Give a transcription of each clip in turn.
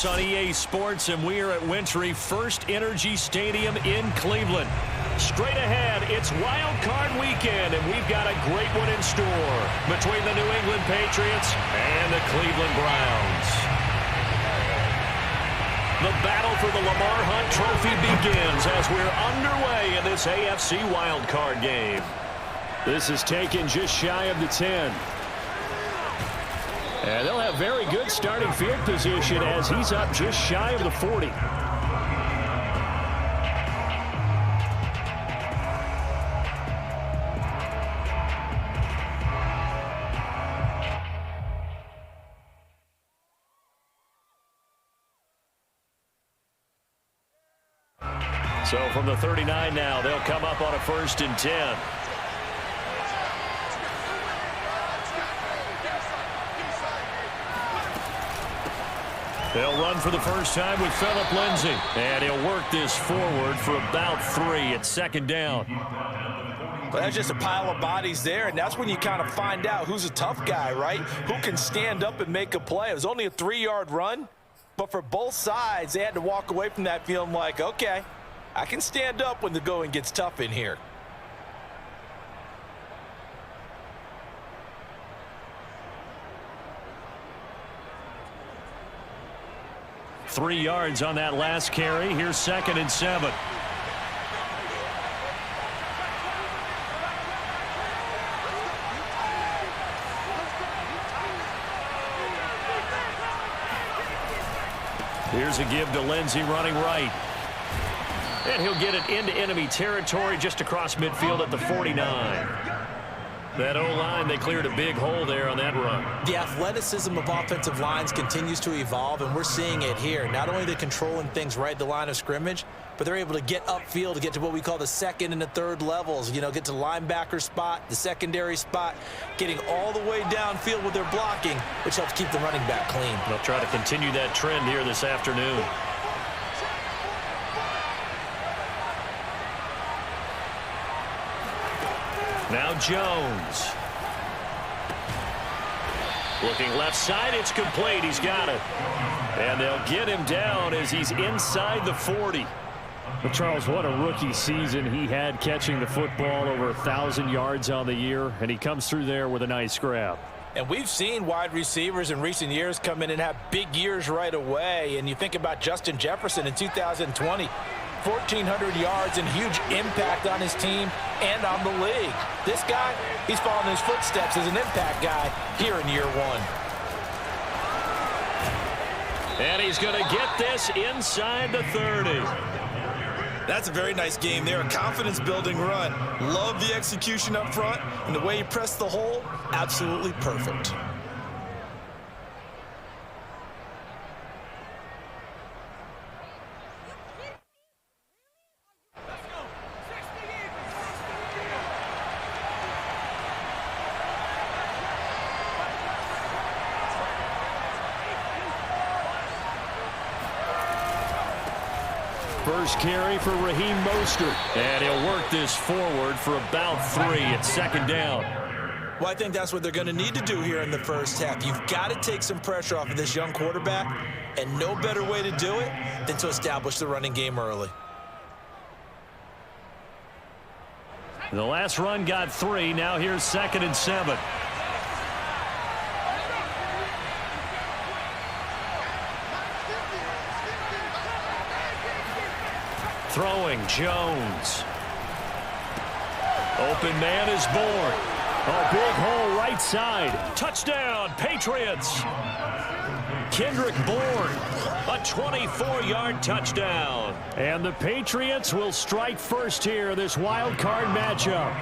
Patriots on EA Sports, and we are at Wintry First Energy Stadium in Cleveland. Straight ahead, it's Wildcard weekend, and we've got a great one in store between the New England Patriots and the Cleveland Browns. The battle for the Lamar Hunt Trophy begins as we're underway in this AFC Wildcard game. This is taken just shy of the 10. And they'll have very good starting field position as he's up just shy of the 40. So from the 39 now, they'll come up on a 1st and 10. They'll run for the first time with Phillip Lindsay. And he'll work this forward for about 3 at 2nd down. But that's just a pile of bodies there, and that's when you kind of find out who's a tough guy, right? Who can stand up and make a play. It was only a 3-yard run, but for both sides, they had to walk away from that feeling like, okay, I can stand up when the going gets tough in here. Three yards on that last carry. Here's 2nd and 7. Here's a give to Lindsay running right. And he'll get it into enemy territory just across midfield at the 49. That O-line, they cleared a big hole there on that run. The athleticism of offensive lines continues to evolve, and we're seeing it here. Not only are they controlling things right at the line of scrimmage, but they're able to get upfield to get to what we call the 2nd and the 3rd levels. You know, get to the linebacker spot, the secondary spot, getting all the way downfield with their blocking, which helps keep the running back clean. They'll try to continue that trend here this afternoon. Now Jones. Looking left side, it's complete. He's got it. And they'll get him down as he's inside the 40. But Charles, what a rookie season he had catching the football, over 1,000 yards on the year, and he comes through there with a nice grab. And we've seen wide receivers in recent years come in and have big years right away. And you think about Justin Jefferson in 2020. 1,400 yards and huge impact on his team and on the league. This guy, he's following his footsteps as an impact guy here in year 1. And he's going to get this inside the 30. That's a very nice game there, a confidence-building run. Love the execution up front, and the way he pressed the hole, absolutely perfect. First carry for Raheem Mostert. And he'll work this forward for about 3 at 2nd down. Well, I think that's what they're going to need to do here in the first half. You've got to take some pressure off of this young quarterback, and no better way to do it than to establish the running game early. The last run got 3. Now here's 2nd and 7. Throwing, Jones. Open man is born. A big hole right side. Touchdown, Patriots. Kendrick Bourne, a 24-yard touchdown. And the Patriots will strike first here, this wild card matchup.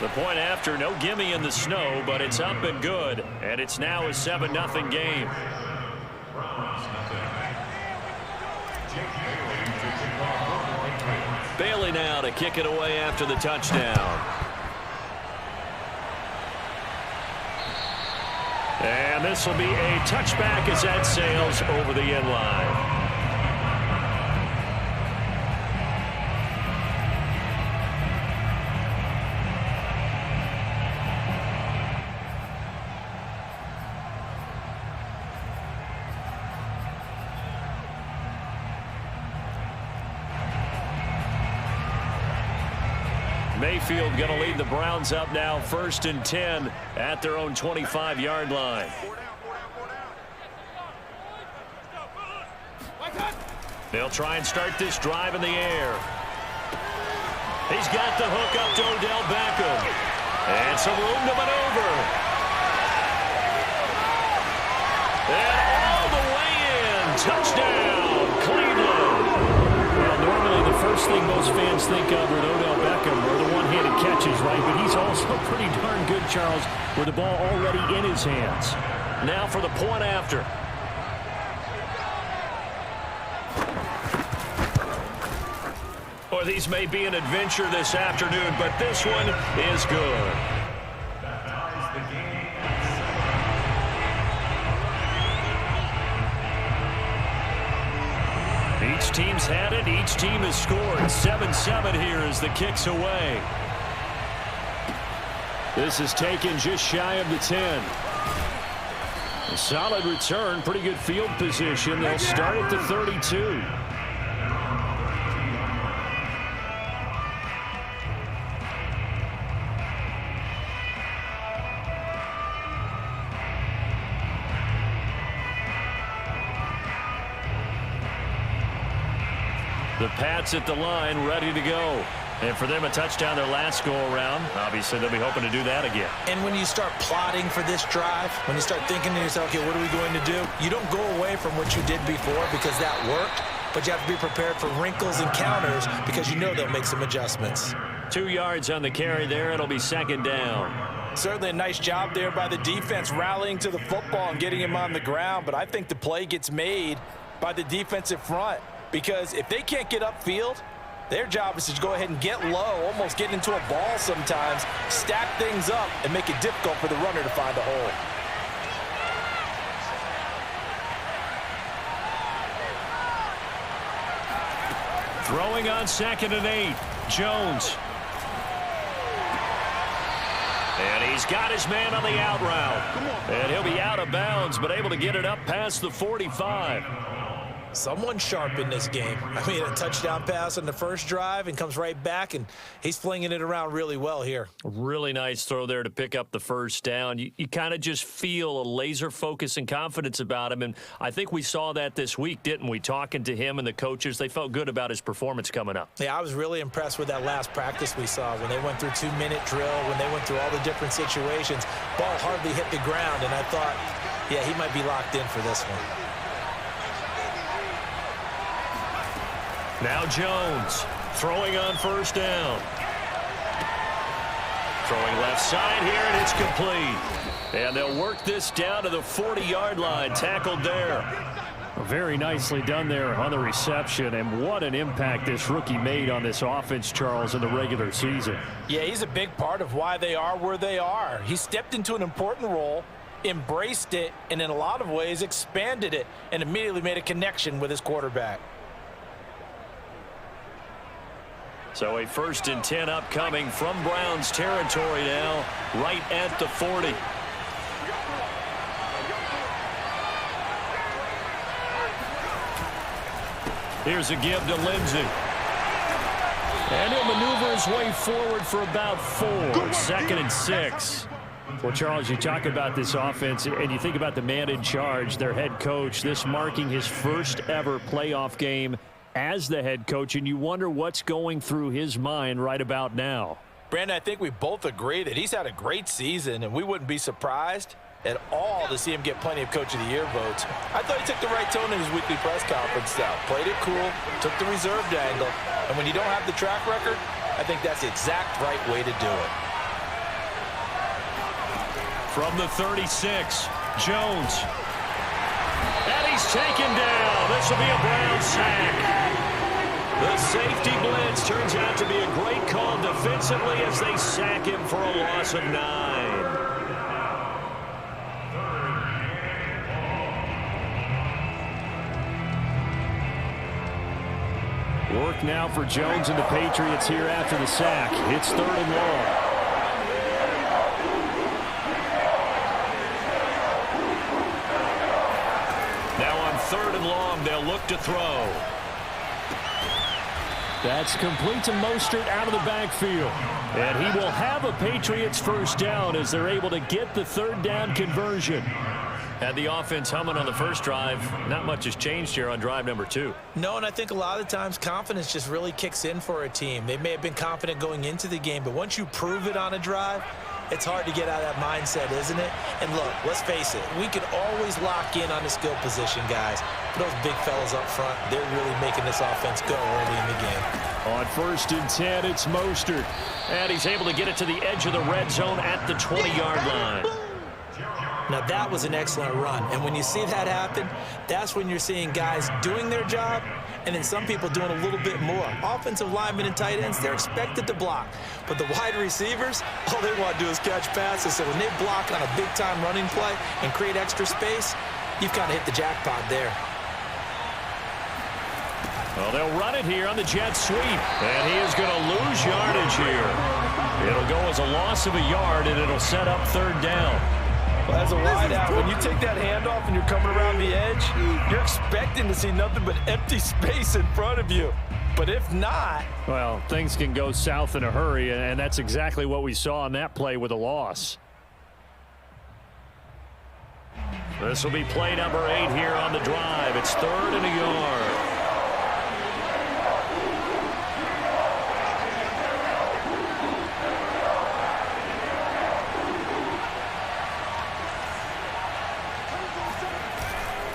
The point after, no gimme in the snow, but it's up and good. And it's now a 7-0 game. Bailey now to kick it away after the touchdown. And this will be a touchback as that sails over the end line. Mayfield going to lead the Browns up now, 1st and 10 at their own 25-yard line. They'll try and start this drive in the air. He's got the hook up to Odell Beckham. And some room to maneuver. And all the way in. Touchdown, Cleveland. Well, normally the first thing most fans think of with Odell Beckham are the one-handed catches, right? But he's also pretty darn good, Charles, with the ball already in his hands. Now for the point after. Or these may be an adventure this afternoon, but this one is good. Each team's had it. Each team has scored. 7-7 here as the kick's away. This is taken just shy of the 10. A solid return. Pretty good field position. They'll start at the 32. The Pats at the line, ready to go. And for them, a touchdown their last go-around. Obviously, they'll be hoping to do that again. And when you start plotting for this drive, when you start thinking to yourself, okay, what are we going to do? You don't go away from what you did before because that worked, but you have to be prepared for wrinkles and counters because you know they'll make some adjustments. 2 yards on the carry there. It'll be 2nd down. Certainly a nice job there by the defense rallying to the football and getting him on the ground, but I think the play gets made by the defensive front. Because if they can't get upfield, their job is to go ahead and get low, almost get into a ball sometimes, stack things up, and make it difficult for the runner to find a hole. Throwing on 2nd and 8. Jones. And he's got his man on the out route. And he'll be out of bounds, but able to get it up past the 45. Someone sharp in this game. I mean, a touchdown pass on the first drive and comes right back, and he's flinging it around really well here. Really nice throw there to pick up the first down. You kind of just feel a laser focus and confidence about him, and I think we saw that this week, didn't we? Talking to him and the coaches, they felt good about his performance coming up. Yeah, I was really impressed with that last practice we saw when they went through 2-minute drill, when they went through all the different situations. Ball hardly hit the ground, and I thought, yeah, he might be locked in for this one. Now Jones throwing on 1st down. Throwing left side here, and it's complete. And they'll work this down to the 40-yard line. Tackled there. Very nicely done there on the reception, and what an impact this rookie made on this offense, Charles, in the regular season. Yeah, he's a big part of why they are where they are. He stepped into an important role, embraced it, and in a lot of ways expanded it, and immediately made a connection with his quarterback. So a 1st and 10 upcoming from Browns territory now, right at the 40. Here's a give to Lindsey. And he'll maneuver his way forward for about 4. 2nd and 6. Well, Charles, you talk about this offense, and you think about the man in charge, their head coach, this marking his first ever playoff game as the head coach, and you wonder what's going through his mind right about now. Brandon, I think we both agree that he's had a great season, and we wouldn't be surprised at all to see him get plenty of Coach of the Year votes. I thought he took the right tone in his weekly press conference style. Played it cool, took the reserved angle, and when you don't have the track record, I think that's the exact right way to do it. From the 36, Jones. And he's taken down. This will be a Brown sack. The safety blitz turns out to be a great call defensively as they sack him for a loss of 9. Work now for Jones and the Patriots here after the sack. It's 3rd and long. Now on 3rd and long, they'll look to throw. That's complete to Mostert out of the backfield. And he will have a Patriots first down as they're able to get the third down conversion. Had the offense humming on the first drive. Not much has changed here on drive number 2. No, and I think a lot of the times confidence just really kicks in for a team. They may have been confident going into the game, but once you prove it on a drive, it's hard to get out of that mindset, isn't it? And look, let's face it, we can always lock in on the skill position, guys. But those big fellas up front, they're really making this offense go early in the game. On 1st and 10, it's Mostert. And he's able to get it to the edge of the red zone at the 20-yard line. Now, that was an excellent run. And when you see that happen, that's when you're seeing guys doing their job and then some people doing a little bit more. Offensive linemen and tight ends, they're expected to block. But the wide receivers, all they want to do is catch passes. So when they block on a big-time running play and create extra space, you've kind of hit the jackpot there. Well, they'll run it here on the jet sweep. And he is going to lose yardage here. It'll go as a loss of a yard, and it'll set up third down. Well, as a wideout, when you take that handoff and you're coming around the edge, you're expecting to see nothing but empty space in front of you. But if not... Well, things can go south in a hurry, and that's exactly what we saw on that play with a loss. This will be play number 8 here on the drive. It's 3rd and a yard.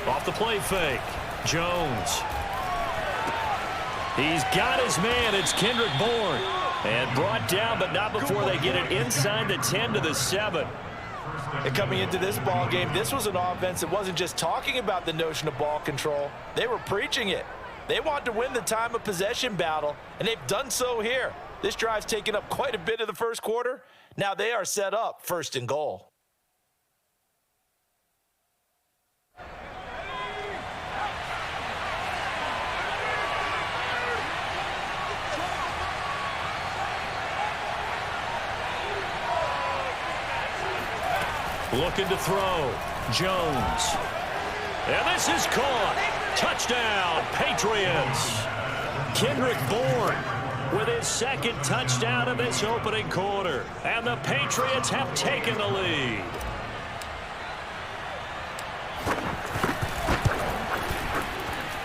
Off the play fake, Jones. He's got his man. It's Kendrick Bourne. And brought down, but not before they get it inside the 10 to the 7. And coming into this ball game, this was an offense that wasn't just talking about the notion of ball control. They were preaching it. They want to win the time of possession battle, and they've done so here. This drive's taken up quite a bit of the first quarter. Now they are set up 1st and goal. Looking to throw. Jones. And this is caught. Touchdown, Patriots. Kendrick Bourne with his 2nd touchdown of this opening quarter. And the Patriots have taken the lead.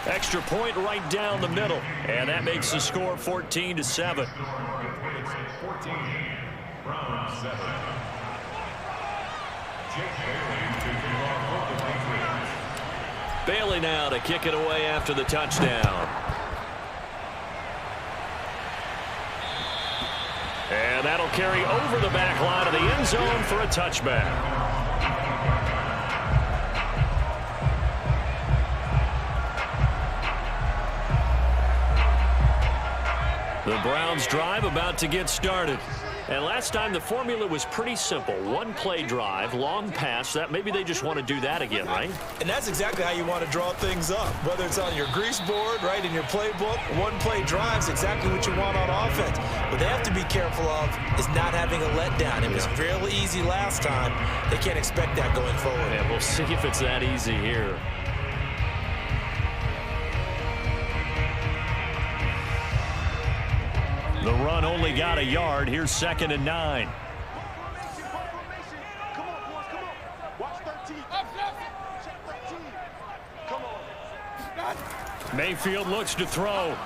Extra point right down the middle. And that makes the score 14-7. Bailey now to kick it away after the touchdown. And that'll carry over the back line of the end zone for a touchback. The Browns drive about to get started. And last time the formula was pretty simple. 1-play drive, long pass. That maybe they just want to do that again, right? And that's exactly how you want to draw things up. Whether it's on your grease board, right, in your playbook, 1-play drive is exactly what you want on offense. What they have to be careful of is not having a letdown. It was fairly easy last time. They can't expect that going forward. Yeah, we'll see if it's that easy here. The run only got a yard. Here's 2nd and 9. Mayfield looks to throw.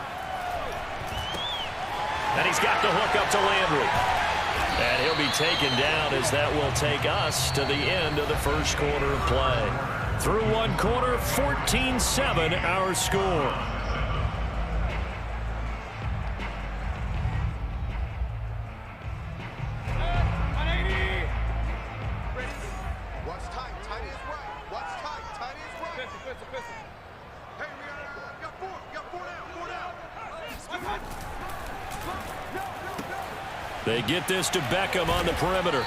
And he's got the hook up to Landry. And he'll be taken down as that will take us to the end of the first quarter of play. Through one quarter, 14-7 our score. They get this to Beckham on the perimeter.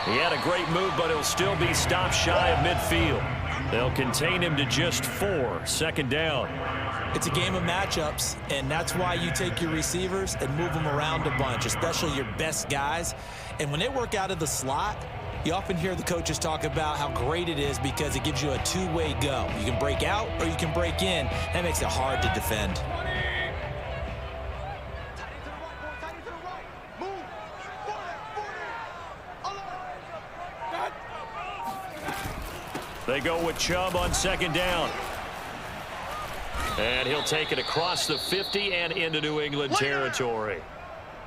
He had a great move, but he'll still be stopped shy of midfield. They'll contain him to just 4. 2nd down. It's a game of matchups, and that's why you take your receivers and move them around a bunch, especially your best guys. And when they work out of the slot, you often hear the coaches talk about how great it is because it gives you a two-way go. You can break out or you can break in. That makes it hard to defend. They go with Chubb on second down. And he'll take it across the 50 and into New England territory.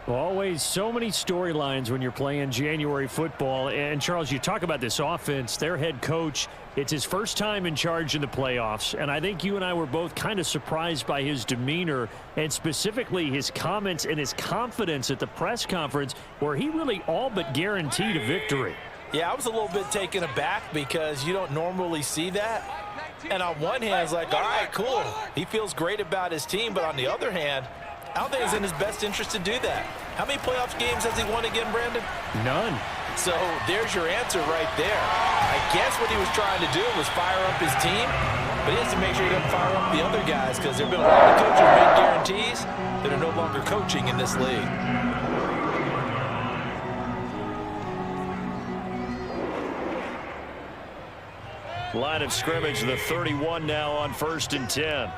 Always so many storylines when you're playing January football. And, Charles, you talk about this offense, their head coach, it's his first time in charge in the playoffs. And I think you and I were both kind of surprised by his demeanor and specifically his comments and his confidence at the press conference where he really all but guaranteed a victory. Yeah, I was a little bit taken aback because you don't normally see that. And on one hand, it's like, all right, cool. He feels great about his team. But on the other hand, I don't think it's in his best interest to do that. How many playoff games has he won again, Brandon? None. So there's your answer right there. I guess what he was trying to do was fire up his team, but he has to make sure he doesn't fire up the other guys because there have been a lot of coaches who made guarantees that are no longer coaching in this league. Line of scrimmage, the 31 now on 1st and 10.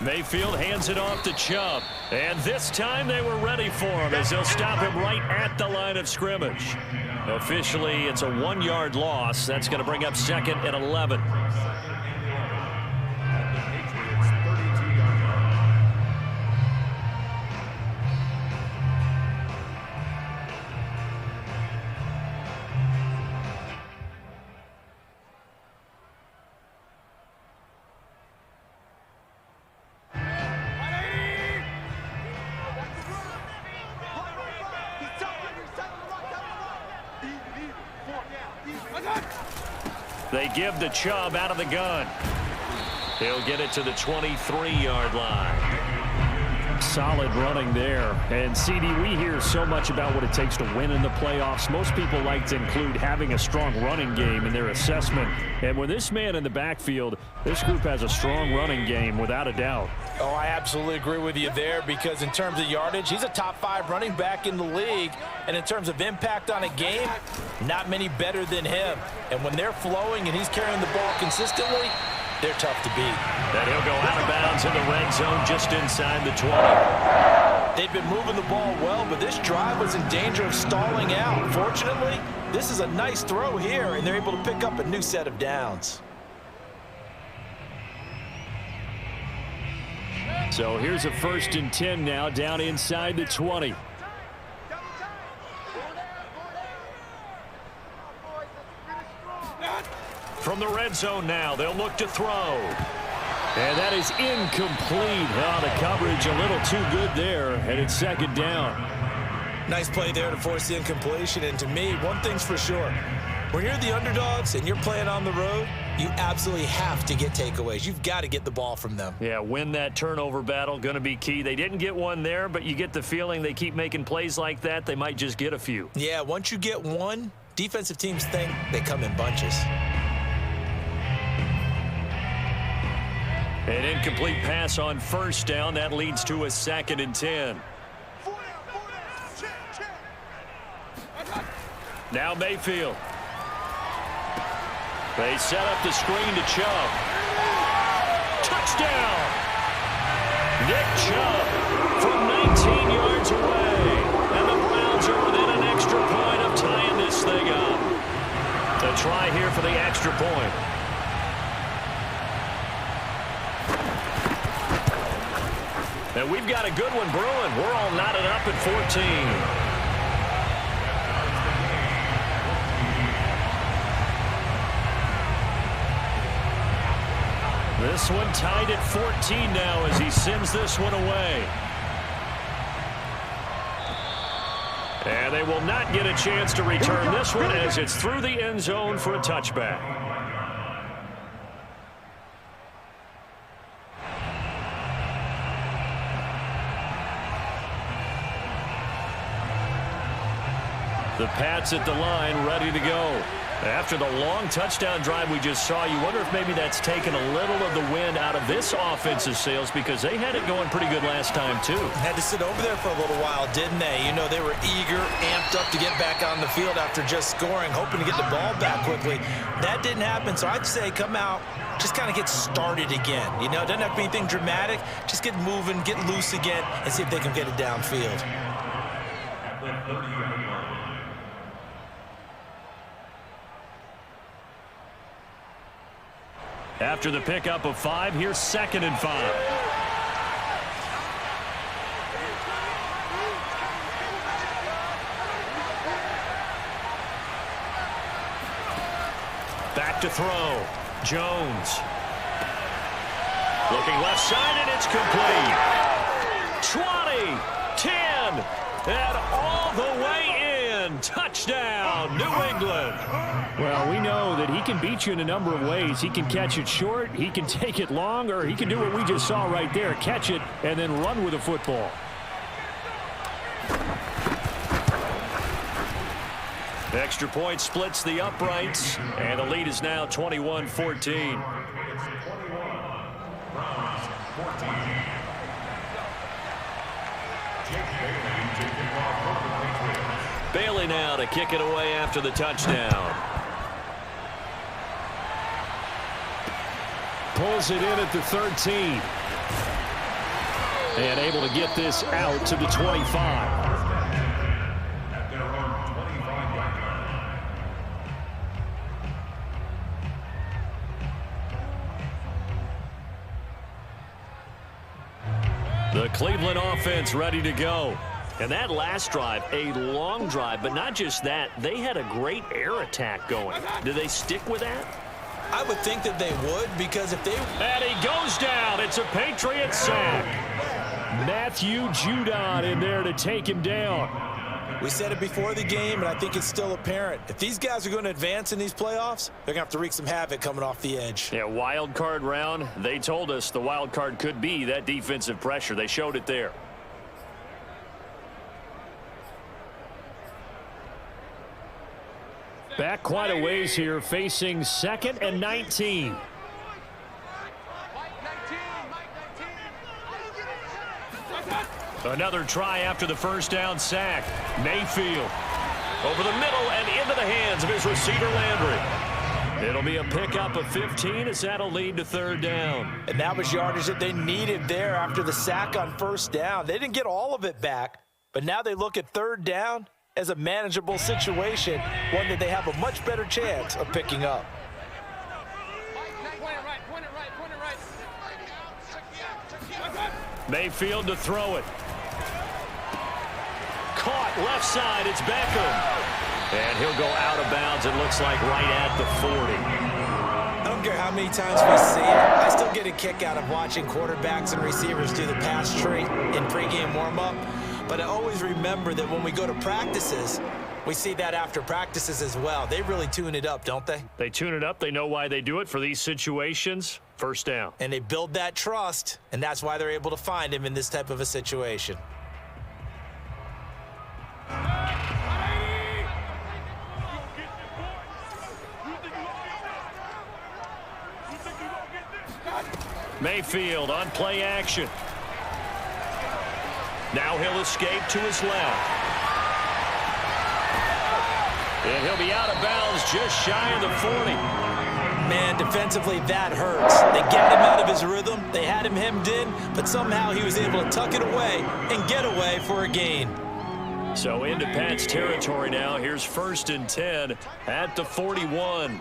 Mayfield hands it off to Chubb. And this time they were ready for him as they'll stop him right at the line of scrimmage. Officially, it's a 1-yard loss. That's going to bring up 2nd and 11. They give to Chubb out of the gun. He'll get it to the 23-yard line. Solid running there. And, CD, we hear so much about what it takes to win in the playoffs. Most people like to include having a strong running game in their assessment. And with this man in the backfield, this group has a strong running game without a doubt. Oh, I absolutely agree with you there because in terms of yardage, he's a top 5 running back in the league. And in terms of impact on a game, not many better than him. And when they're flowing and he's carrying the ball consistently, they're tough to beat. And he'll go out of bounds in the red zone just inside the 20. They've been moving the ball well, but this drive was in danger of stalling out. Fortunately, this is a nice throw here, and they're able to pick up a new set of downs. So here's a 1st and 10 now down inside the 20. From the red zone now, they'll look to throw. And that is incomplete. Oh, the coverage a little too good there, and it's 2nd down. Nice play there to force the incompletion. And to me, one thing's for sure. When you're the underdogs and you're playing on the road, you absolutely have to get takeaways. You've got to get the ball from them. Yeah, win that turnover battle, going to be key. They didn't get one there, but you get the feeling they keep making plays like that, they might just get a few. Yeah, once you get one, defensive teams think they come in bunches. An incomplete pass on 1st down. That leads to a 2nd and 10. Now Mayfield. They set up the screen to Chubb. Touchdown! Nick Chubb from 19 yards away. And the Browns are within an extra point of tying this thing up. A try here for the extra point. And we've got a good one brewing. We're all knotted up at 14. This one tied at 14 now as he sends this one away. And they will not get a chance to return this one as it's through the end zone for a touchback. The Pats at the line, ready to go. After the long touchdown drive we just saw, you wonder if maybe that's taken a little of the wind out of this offensive sails because they had it going pretty good last time too. Had to sit over there for a little while, didn't they? You know, they were eager, amped up to get back on the field after just scoring, hoping to get the ball back quickly. That didn't happen, so I'd say come out, just kind of get started again. You know, it doesn't have to be anything dramatic. Just get moving, get loose again, and see if they can get it downfield. After the pickup of 5, here's 2nd and 5. Back to throw. Jones. Looking left side, and it's complete. 20, 10, and all the way in. Touchdown, New England. Well, we know that he can beat you in a number of ways. He can catch it short, he can take it long, or he can do what we just saw right there, catch it and then run with the football. Extra point splits the uprights, and the lead is now 21-14. Bailey now to kick it away after the touchdown. Pulls it in at the 13. And able to get this out to the 25. The Cleveland offense ready to go. And that last drive, a long drive, but not just that, they had a great air attack going. Do they stick with that? I would think that they would, because if they... And he goes down. It's a Patriots sack. Matthew Judon in there to take him down. We said it before the game, and I think it's still apparent. If these guys are going to advance in these playoffs, they're going to have to wreak some havoc coming off the edge. Yeah, wild card round. They told us the wild card could be that defensive pressure. They showed it there. Back quite a ways here, facing 2nd and 19. Another try after the first down sack. Mayfield over the middle and into the hands of his receiver Landry. It'll be a pickup of 15 as that'll lead to 3rd down. And that was yardage that they needed there after the sack on 1st down. They didn't get all of it back, but now they look at 3rd down as a manageable situation, one that they have a much better chance of picking up. Mayfield to throw it. Caught left side, it's Beckham. And he'll go out of bounds, it looks like right at the 40. I don't care how many times we see it. I still get a kick out of watching quarterbacks and receivers do the pass tree in pregame warm-up. But I always remember that when we go to practices, we see that after practices as well. They really tune it up, don't they? They tune it up. They know why they do it for these situations. 1st down. And they build that trust, and that's why they're able to find him in this type of a situation. Mayfield on play action. Now he'll escape to his left. And he'll be out of bounds just shy of the 40. Man, defensively, that hurts. They got him out of his rhythm. They had him hemmed in, but somehow he was able to tuck it away and get away for a gain. So into Pat's territory now. Here's 1st and 10 at the 41.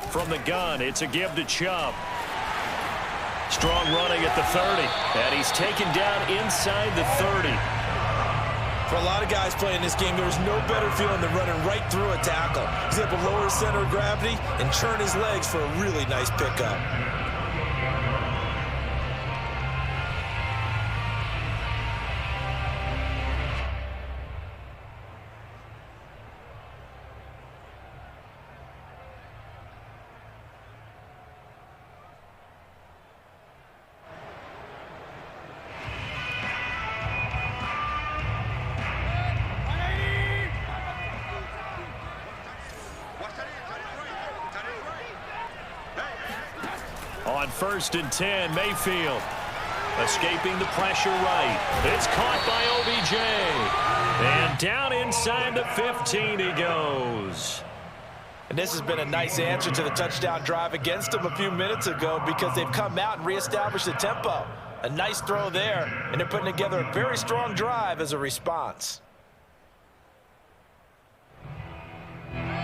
From the gun, it's a give to Chubb. Strong running at the 30, and he's taken down inside the 30. For a lot of guys playing this game, there's no better feeling than running right through a tackle. He's able to lower his center of gravity and churn his legs for a really nice pickup. On 1st and 10, Mayfield. Escaping the pressure right. It's caught by OBJ. And down inside the 15 he goes. And this has been a nice answer to the touchdown drive against them a few minutes ago because they've come out and reestablished the tempo. A nice throw there, and they're putting together a very strong drive as a response.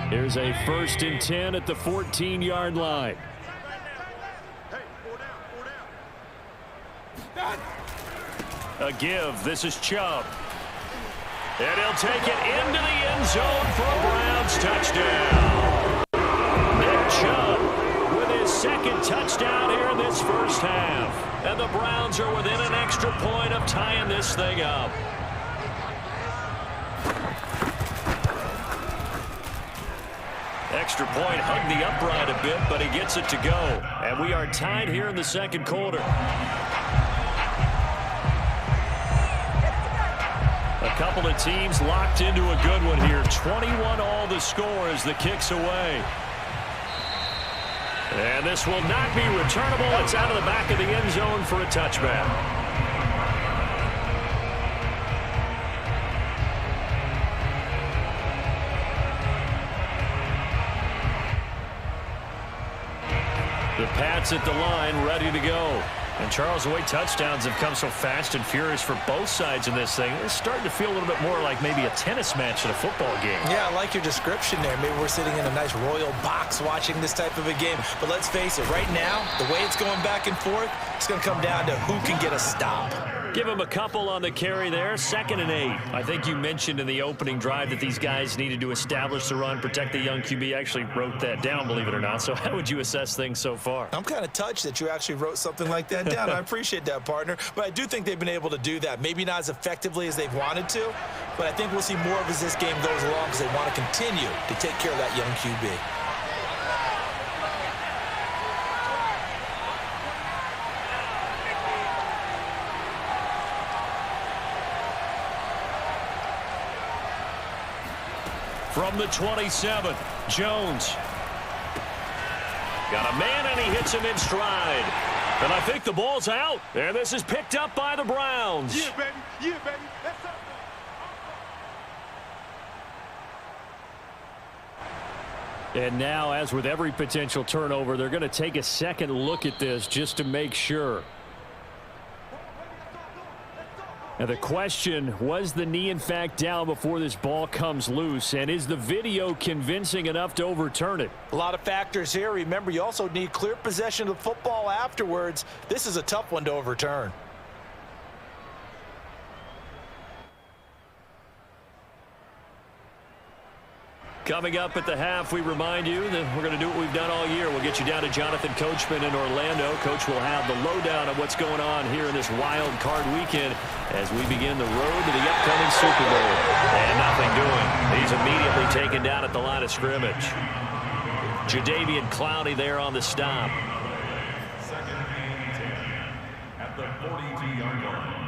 Here's a 1st and 10 at the 14-yard line. A give. This is Chubb. And he'll take it into the end zone for a Browns touchdown. Nick Chubb with his second touchdown here in this first half. And the Browns are within an extra point of tying this thing up. Extra point hugged the upright a bit, but he gets it to go. And we are tied here in the second quarter. A couple of teams locked into a good one here. 21 all the score as the kick's away. And this will not be returnable. It's out of the back of the end zone for a touchback. The Pats at the line, ready to go. And Charles, the way touchdowns have come so fast and furious for both sides in this thing, it's starting to feel a little bit more like maybe a tennis match at a football game. Yeah, I like your description there. Maybe we're sitting in a nice royal box watching this type of a game. But let's face it, right now, the way it's going back and forth, it's going to come down to who can get a stop. Give him a couple on the carry there. 2nd and 8. I think you mentioned in the opening drive that these guys needed to establish the run, protect the young QB. I actually wrote that down, believe it or not. So how would you assess things so far? I'm kind of touched that you actually wrote something like that down. I appreciate that, partner. But I do think they've been able to do that. Maybe not as effectively as they've wanted to, but I think we'll see more of as this game goes along because they want to continue to take care of that young QB. From the 27, Jones. Got a man, and he hits him in stride. And I think the ball's out. And this is picked up by the Browns. Yeah, baby. Yeah, baby. That's up. And now, as with every potential turnover, they're going to take a second look at this just to make sure. Now the question, was the knee in fact down before this ball comes loose? And is the video convincing enough to overturn it? A lot of factors here. Remember, you also need clear possession of the football afterwards. This is a tough one to overturn. Coming up at the half, we remind you that we're going to do what we've done all year. We'll get you down to Jonathan Coachman in Orlando. Coach will have the lowdown of what's going on here in this wild card weekend as we begin the road to the upcoming Super Bowl. And nothing doing. He's immediately taken down at the line of scrimmage. Jadeveon Clowney there on the stop. 2nd and 10 at the 42-yard line.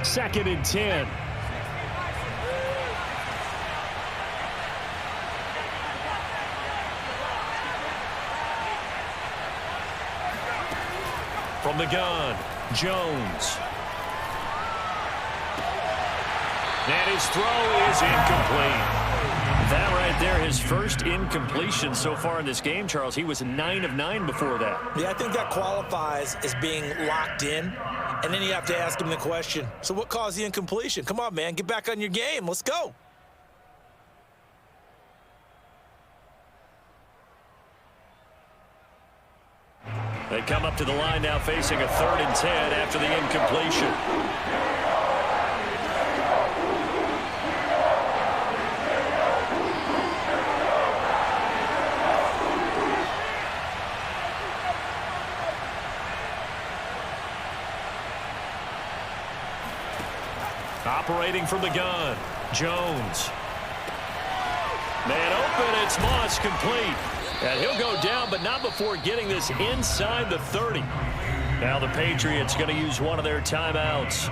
Second and 10. From the gun, Jones. And his throw is incomplete. That right there, his first incompletion so far in this game, Charles. He was 9 of 9 before that. Yeah, I think that qualifies as being locked in. And then you have to ask him the question, so what caused the incompletion? Come on, man, get back on your game. Let's go. They come up to the line now facing a 3rd and 10 after the incompletion. Operating from the gun, Jones. Man open, it's Moss, complete. And he'll go down, but not before getting this inside the 30. Now the Patriots going to use one of their timeouts.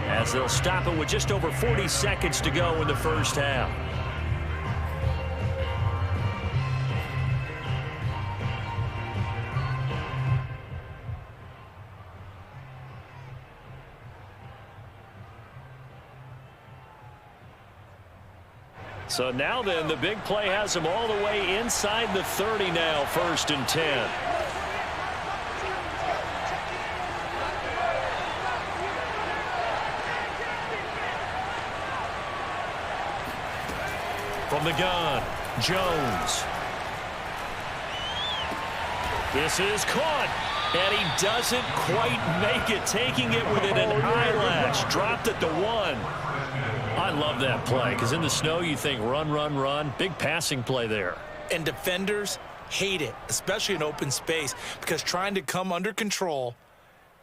as they'll stop it with just over 40 seconds to go in the first half. So now then, the big play has them all the way inside the 30 now, 1st and 10. From the gun, Jones. This is caught, and he doesn't quite make it, taking it within an eyelash. Dropped at the 1. I love that play, because in the snow you think run, run, run. Big passing play there. And defenders hate it, especially in open space, because trying to come under control,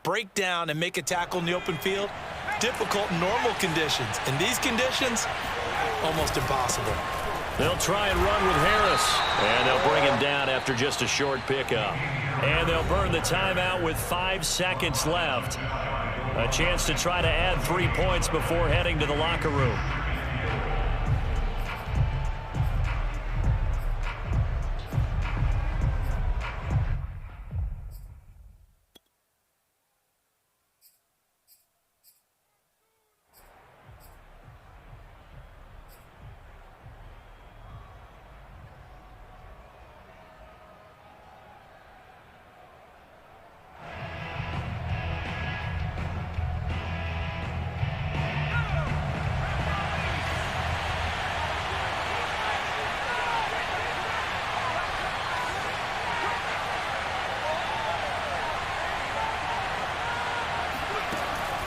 break down, and make a tackle in the open field, difficult in normal conditions. In these conditions, almost impossible. They'll try and run with Harris, and they'll bring him down after just a short pickup. And they'll burn the timeout with 5 seconds left. A chance to try to add 3 points before heading to the locker room.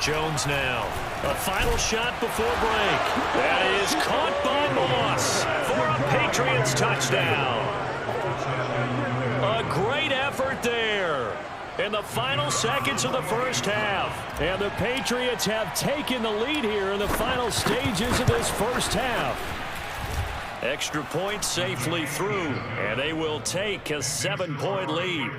Jones now. A final shot before break. That is caught by Moss for a Patriots touchdown. A great effort there in the final seconds of the first half. And the Patriots have taken the lead here in the final stages of this first half. Extra point safely through, and they will take a 7-point lead.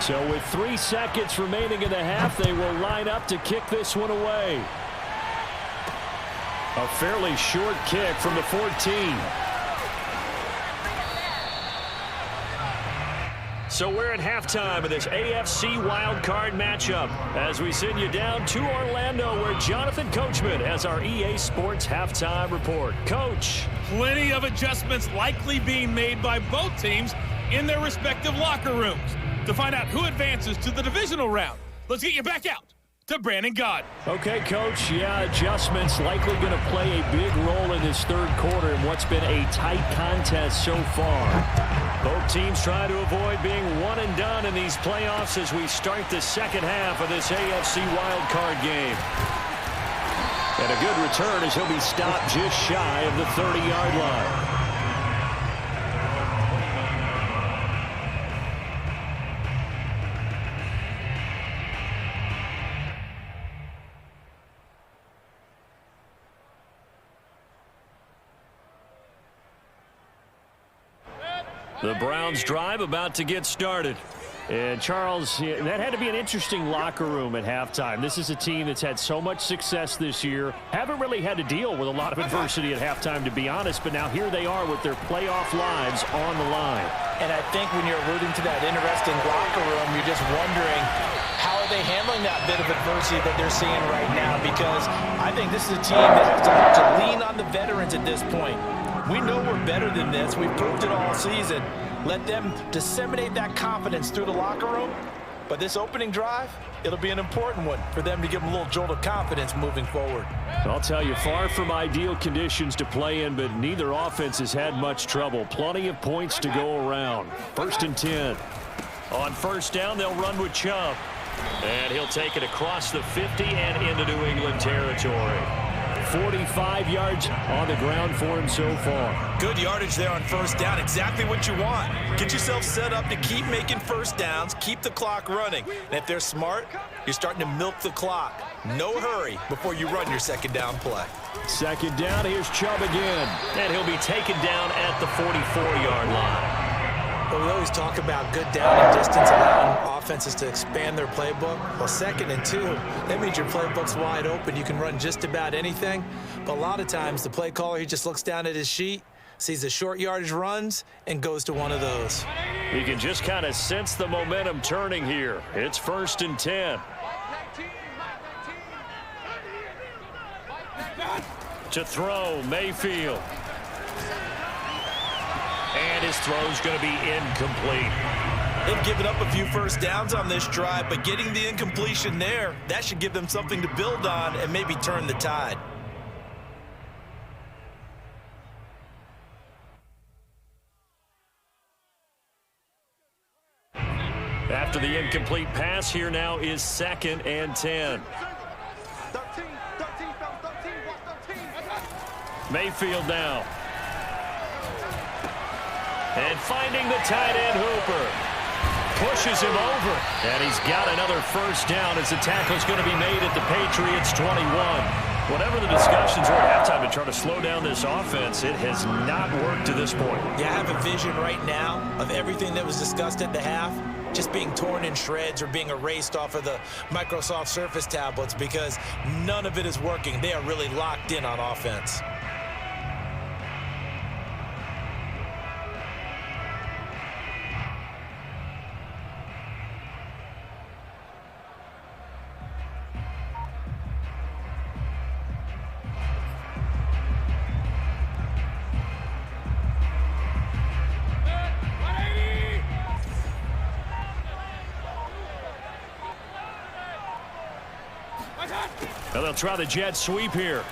So with 3 seconds remaining in the half, they will line up to kick this one away. A fairly short kick from the 14. So we're at halftime of this AFC Wildcard matchup as we send you down to Orlando, where Jonathan Coachman has our EA Sports halftime report. Coach. Plenty of adjustments likely being made by both teams in their respective locker rooms. To find out who advances to the divisional round, let's get you back out to Brandon Gaud. Okay, Coach. Yeah, adjustments likely going to play a big role in this third quarter in what's been a tight contest so far. Both teams try to avoid being one and done in these playoffs as we start the second half of this AFC wildcard game. And a good return as he'll be stopped just shy of the 30-yard line. The Browns drive about to get started. And Charles, that had to be an interesting locker room at halftime. This is a team that's had so much success this year. Haven't really had to deal with a lot of adversity at halftime, to be honest. But now here they are with their playoff lives on the line. And I think when you're alluding to that interesting locker room, you're just wondering how are they handling that bit of adversity that they're seeing right now? Because I think this is a team that has to lean on the veterans at this point. We know we're better than this. We've proved it all season. Let them disseminate that confidence through the locker room. But this opening drive, it'll be an important one for them to give them a little jolt of confidence moving forward. I'll tell you, far from ideal conditions to play in, but neither offense has had much trouble. Plenty of points to go around. 1st and 10. On first down, they'll run with Chubb. And he'll take it across the 50 and into New England territory. 45 yards on the ground for him so far. Good yardage there on first down. Exactly what you want. Get yourself set up to keep making first downs, keep the clock running. And if they're smart, you're starting to milk the clock. No hurry before you run your second down play. Second down, here's Chubb again. And he'll be taken down at the 44-yard line. Well, we always talk about good down and distance, allowing offenses to expand their playbook. Well, 2nd and 2, that means your playbook's wide open. You can run just about anything. But a lot of times, the play caller, he just looks down at his sheet, sees the short yardage runs, and goes to one of those. You can just kind of sense the momentum turning here. It's 1st and 10. To throw, Mayfield. And his throw's going to be incomplete. They've given up a few first downs on this drive, but getting the incompletion there, that should give them something to build on and maybe turn the tide. After the incomplete pass, here now is 2nd and 10. Mayfield now. And finding the tight end Hooper. Pushes him over. And he's got another first down as the tackle's going to be made at the Patriots 21. Whatever the discussions were at halftime to try to slow down this offense, it has not worked to this point. Yeah, I have a vision right now of everything that was discussed at the half just being torn in shreds or being erased off of the Microsoft Surface tablets because none of it is working. They are really locked in on offense. Now they'll try the jet sweep here.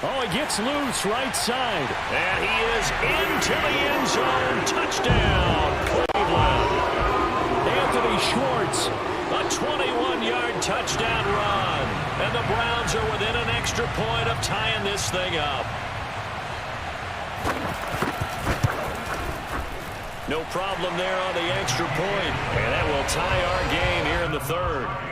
Oh, he gets loose right side. And he is into the end zone. Touchdown, Cleveland. Anthony Schwartz, a 21-yard touchdown run. And the Browns are within an extra point of tying this thing up. No problem there on the extra point. And that will tie our game here in the 3rd.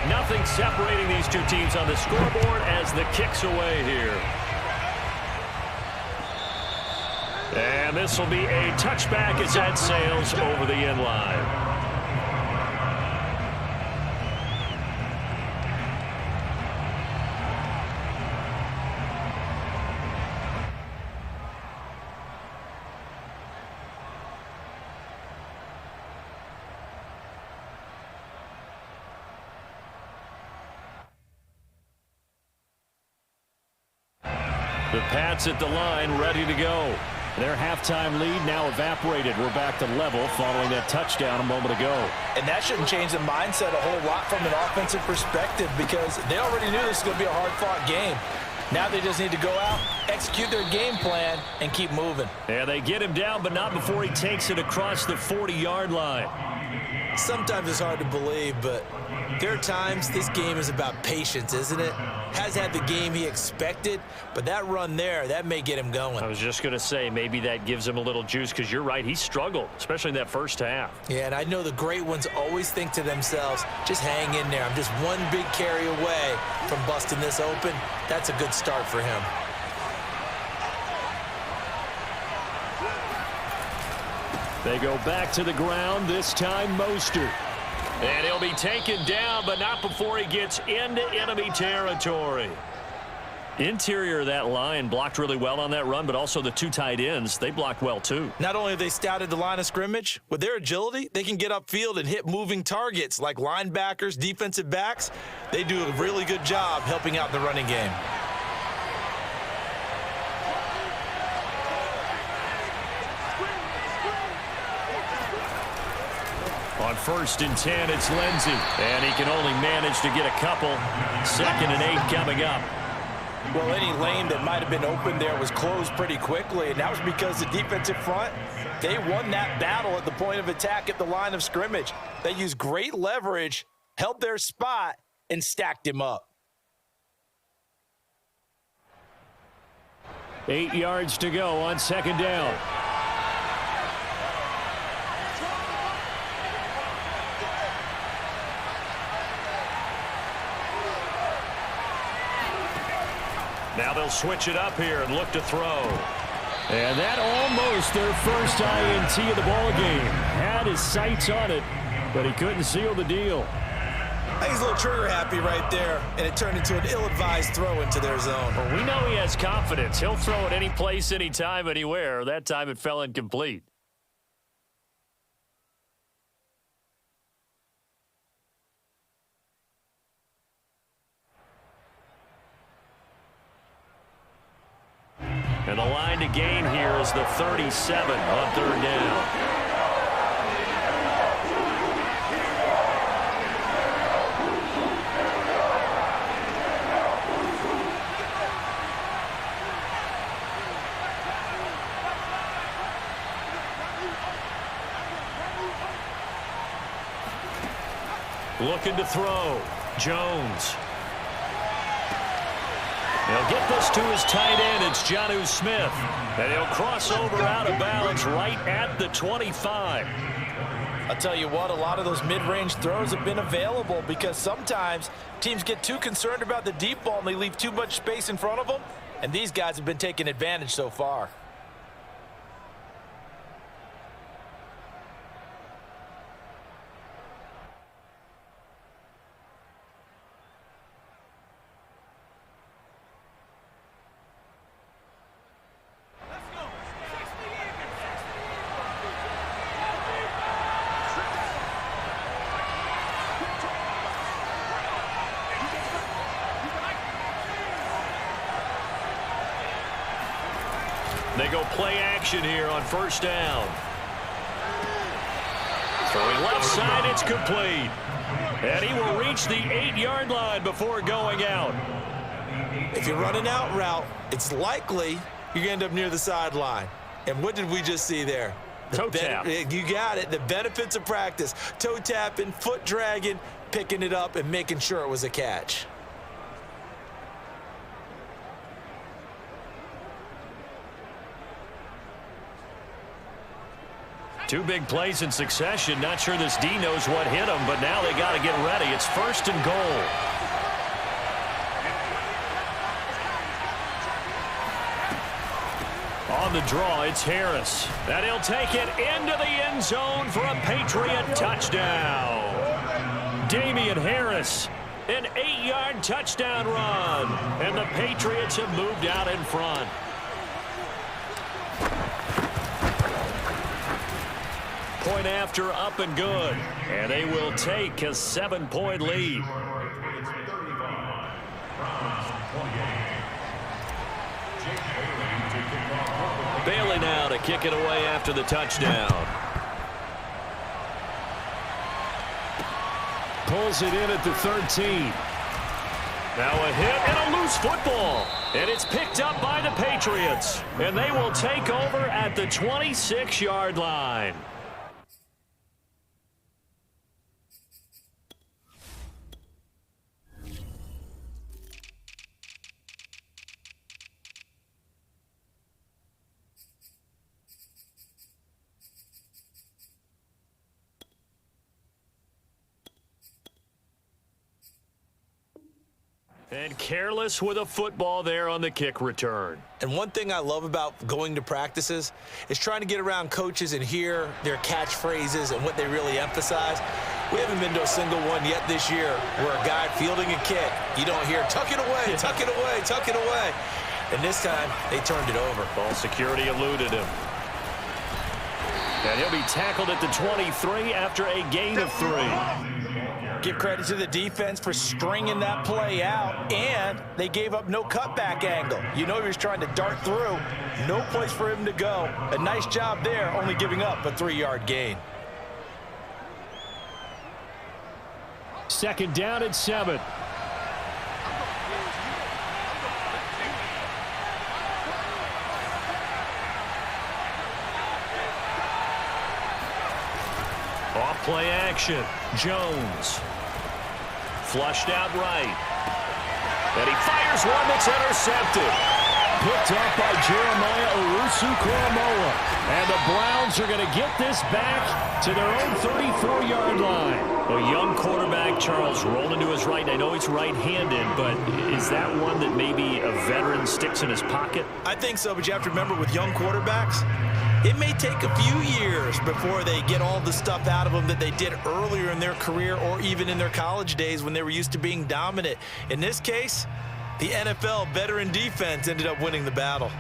Nothing separating these two teams on the scoreboard as the kick's away here. And this will be a touchback as that sails over the end line. The Pats at the line, ready to go. Their halftime lead now evaporated. We're back to level following that touchdown a moment ago. And that shouldn't change the mindset a whole lot from an offensive perspective because they already knew this was going to be a hard-fought game. Now they just need to go out, execute their game plan, and keep moving. Yeah, they get him down, but not before he takes it across the 40-yard line. Sometimes it's hard to believe, but there are times this game is about patience, isn't it? Has had the game he expected, but that run there, that may get him going. I was just going to say, maybe that gives him a little juice because you're right, he struggled, especially in that first half. Yeah, and I know the great ones always think to themselves, just hang in there. I'm just one big carry away from busting this open. That's a good start for him. They go back to the ground, this time Mostert. And he'll be taken down, but not before he gets into enemy territory. Interior of that line blocked really well on that run, but also the two tight ends, they blocked well too. Not only have they scouted the line of scrimmage, with their agility, they can get upfield and hit moving targets like linebackers, defensive backs. They do a really good job helping out the running game. On 1st and 10, it's Lindsey. And he can only manage to get a couple. 2nd and 8 coming up. Well, any lane that might have been open there was closed pretty quickly, and that was because the defensive front, they won that battle at the point of attack at the line of scrimmage. They used great leverage, held their spot, and stacked him up. 8 yards to go on 2nd down. Now they'll switch it up here and look to throw. And that almost their first INT of the ball game. Had his sights on it, but he couldn't seal the deal. I think he's a little trigger happy right there, and it turned into an ill-advised throw into their zone. Well, we know he has confidence. He'll throw it any place, anytime, anywhere. That time it fell incomplete. And the line to gain here is the 37 on third down. Looking to throw. Jones. He'll get this to his tight end. It's Jonnu Smith. And he'll cross over out of bounds right at the 25. I'll tell you what, a lot of those mid-range throws have been available because sometimes teams get too concerned about the deep ball and they leave too much space in front of them. And these guys have been taking advantage so far. They go play action here on first down. Throwing left side, it's complete. And he will reach the 8-yard line before going out. If you're running out route, it's likely you're going to end up near the sideline. And what did we just see there? Toe tap. You got it. The benefits of practice. Toe tapping, foot dragging, picking it up, and making sure it was a catch. Two big plays in succession. Not sure this D knows what hit him, but now they got to get ready. It's first and goal. On the draw, it's Harris. And he'll take it into the end zone for a Patriot touchdown. Damian Harris, an 8-yard touchdown run. And the Patriots have moved out in front. Point after, up and good. And they will take a 7-point lead. Bailey now to kick it away after the touchdown. Pulls it in at the 13. Now a hit and a loose football. And it's picked up by the Patriots. And they will take over at the 26-yard line. And careless with a football there on the kick return. And one thing I love about going to practices is trying to get around coaches and hear their catchphrases and what they really emphasize. We haven't been to a single one yet this year where a guy fielding a kick, you don't hear, tuck it away, tuck it away, tuck it away. And this time, they turned it over. Ball security eluded him. And he'll be tackled at the 23 after a gain of 3. Give credit to the defense for stringing that play out, and they gave up no cutback angle. You know he was trying to dart through. No place for him to go. A nice job there, only giving up a 3-yard gain. Second down and 7. Off play action. Jones. Flushed out right. And he fires one that's intercepted. picked up by Jeremiah Owusu-Koramoah. And the Browns are going to get this back to their own 34-yard line. A young quarterback, Charles, rolling to his right. I know he's right-handed, but is that one that maybe a veteran sticks in his pocket? I think so, but you have to remember with young quarterbacks, it may take a few years before they get all the stuff out of them that they did earlier in their career or even in their college days when they were used to being dominant. In this case, the NFL veteran defense ended up winning the battle.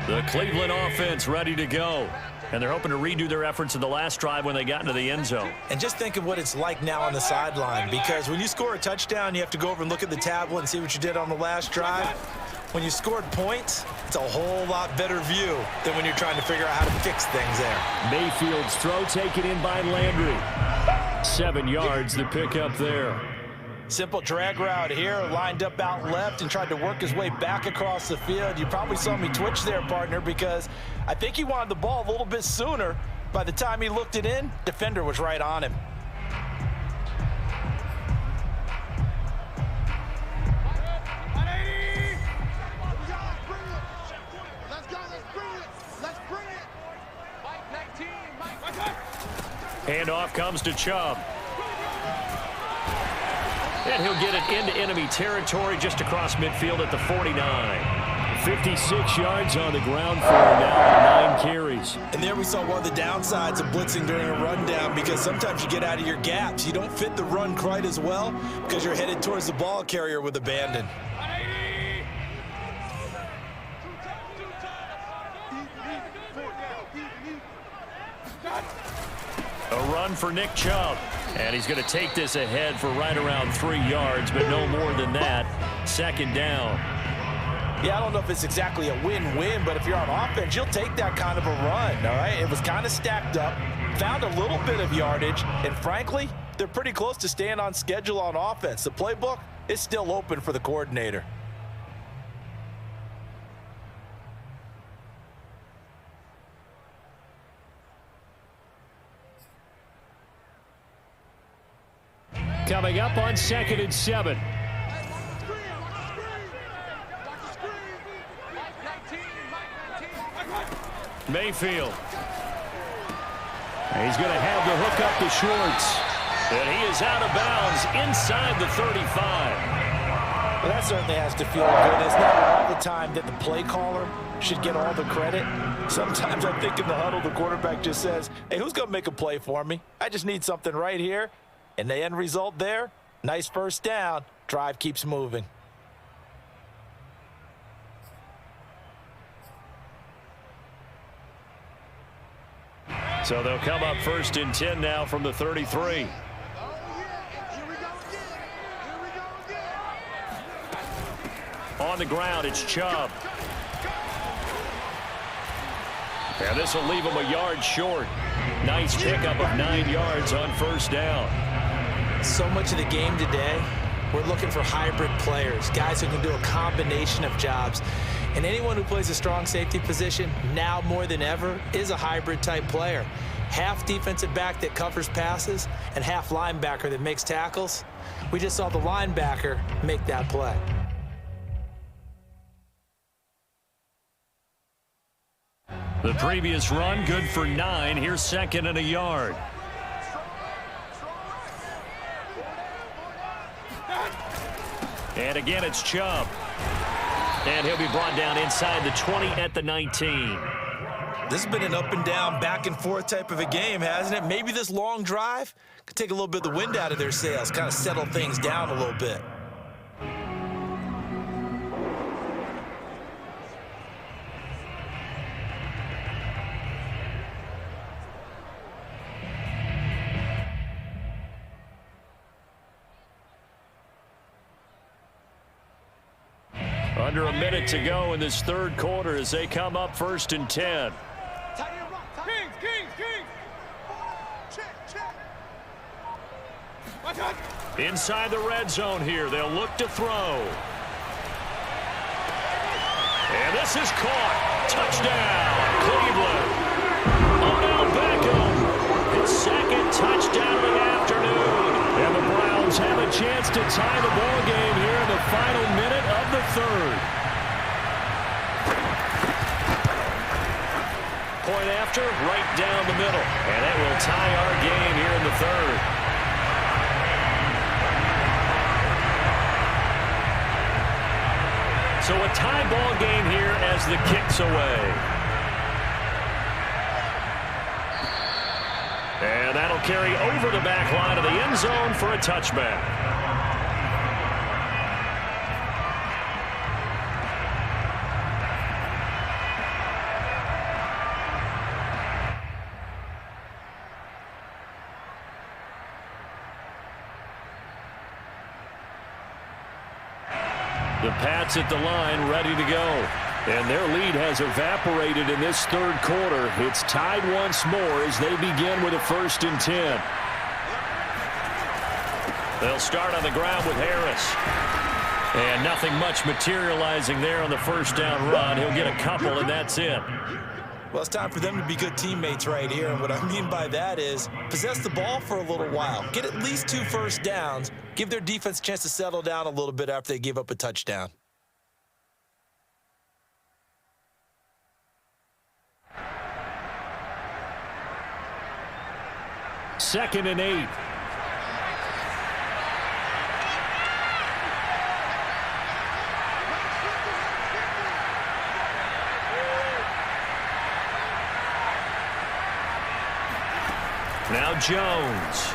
The Cleveland offense ready to go. And they're hoping to redo their efforts in the last drive when they got into the end zone. And just think of what it's like now on the sideline, because when you score a touchdown, you have to go over and look at the tablet and see what you did on the last drive. When you scored points, it's a whole lot better view than when you're trying to figure out how to fix things there. Mayfield's throw taken in by Landry. 7 yards to pick up there. Simple drag route here, lined up out left and tried to work his way back across the field. You probably saw me twitch there, partner, because I think he wanted the ball a little bit sooner. By the time he looked it in, defender was right on him. Handoff comes to Chubb. And he'll get it into enemy territory just across midfield at the 49. 56 yards on the ground for him now, 9 carries. And there we saw one of the downsides of blitzing during a rundown, because sometimes you get out of your gaps. You don't fit the run quite as well because you're headed towards the ball carrier with abandon. A run for Nick Chubb. And he's going to take this ahead for right around 3 yards, but no more than that. Second down. Yeah, I don't know if it's exactly a win-win, but if you're on offense, you'll take that kind of a run, all right? It was kind of stacked up, found a little bit of yardage, and frankly, they're pretty close to staying on schedule on offense. The playbook is still open for the coordinator. Coming up on 2nd and 7. Mayfield. And he's going to have the hook up to Schwartz. And he is out of bounds inside the 35. Well, that certainly has to feel good. It's not all the time that the play caller should get all the credit. Sometimes I think in the huddle, the quarterback just says, hey, who's going to make a play for me? I just need something right here. And the end result there, nice first down. Drive keeps moving. So they'll come up 1st and 10 now from the 33. On the ground, it's Chubb. And this will leave him a yard short. Nice pickup of 9 yards on first down. So much of the game today, we're looking for hybrid players, guys who can do a combination of jobs. And anyone who plays a strong safety position, now more than ever, is a hybrid type player. Half defensive back that covers passes and half linebacker that makes tackles. We just saw the linebacker make that play. The previous run, good for 9. Here's 2nd and a yard. And again, it's Chubb. And he'll be brought down inside the 20 at the 19. This has been an up and down, back and forth type of a game, hasn't it? Maybe this long drive could take a little bit of the wind out of their sails, kind of settle things down a little bit. Under a minute to go in this third quarter as they come up 1st and 10. Inside the red zone here. They'll look to throw. And this is caught. Touchdown, Cleveland. Odell Beckham. His 2nd touchdown of the afternoon. And the Browns have a chance to tie the ball game here in the final minute of the 3rd. point after, right down the middle. And that will tie our game here in the third. So a tie ball game here as the kick's away. And that'll carry over the back line of the end zone for a touchback. The Pats at the line, ready to go. And their lead has evaporated in this third quarter. It's tied once more as they begin with a 1st and 10. They'll start on the ground with Harris. And nothing much materializing there on the first down run. He'll get a couple, and that's it. Well, it's time for them to be good teammates right here. And what I mean by that is possess the ball for a little while. Get at least 2 first downs. Give their defense a chance to settle down a little bit after they give up a touchdown. Second and 8. Now Jones.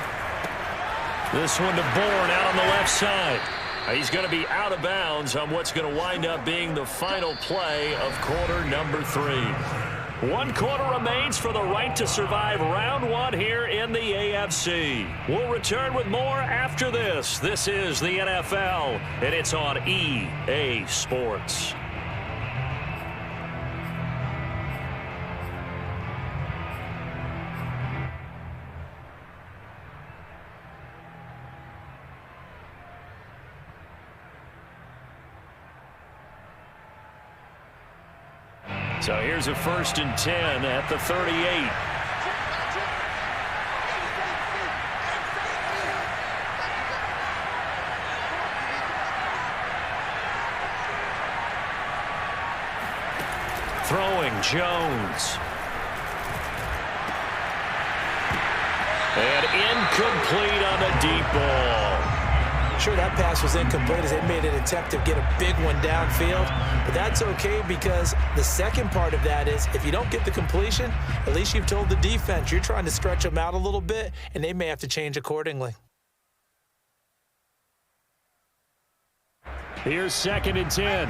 This one to Bourne out on the left side. He's going to be out of bounds on what's going to wind up being the final play of quarter number 3. 1 quarter remains for the right to survive round 1 here in the AFC. We'll return with more after this. This is the NFL, and it's on EA Sports. So here's a 1st and 10 at the 38. Throwing Jones. And incomplete on the deep ball. Sure, that pass was incomplete as they made an attempt to get a big one downfield, but that's okay because the second part of that is if you don't get the completion, at least you've told the defense you're trying to stretch them out a little bit, and they may have to change accordingly. Here's 2nd and 10.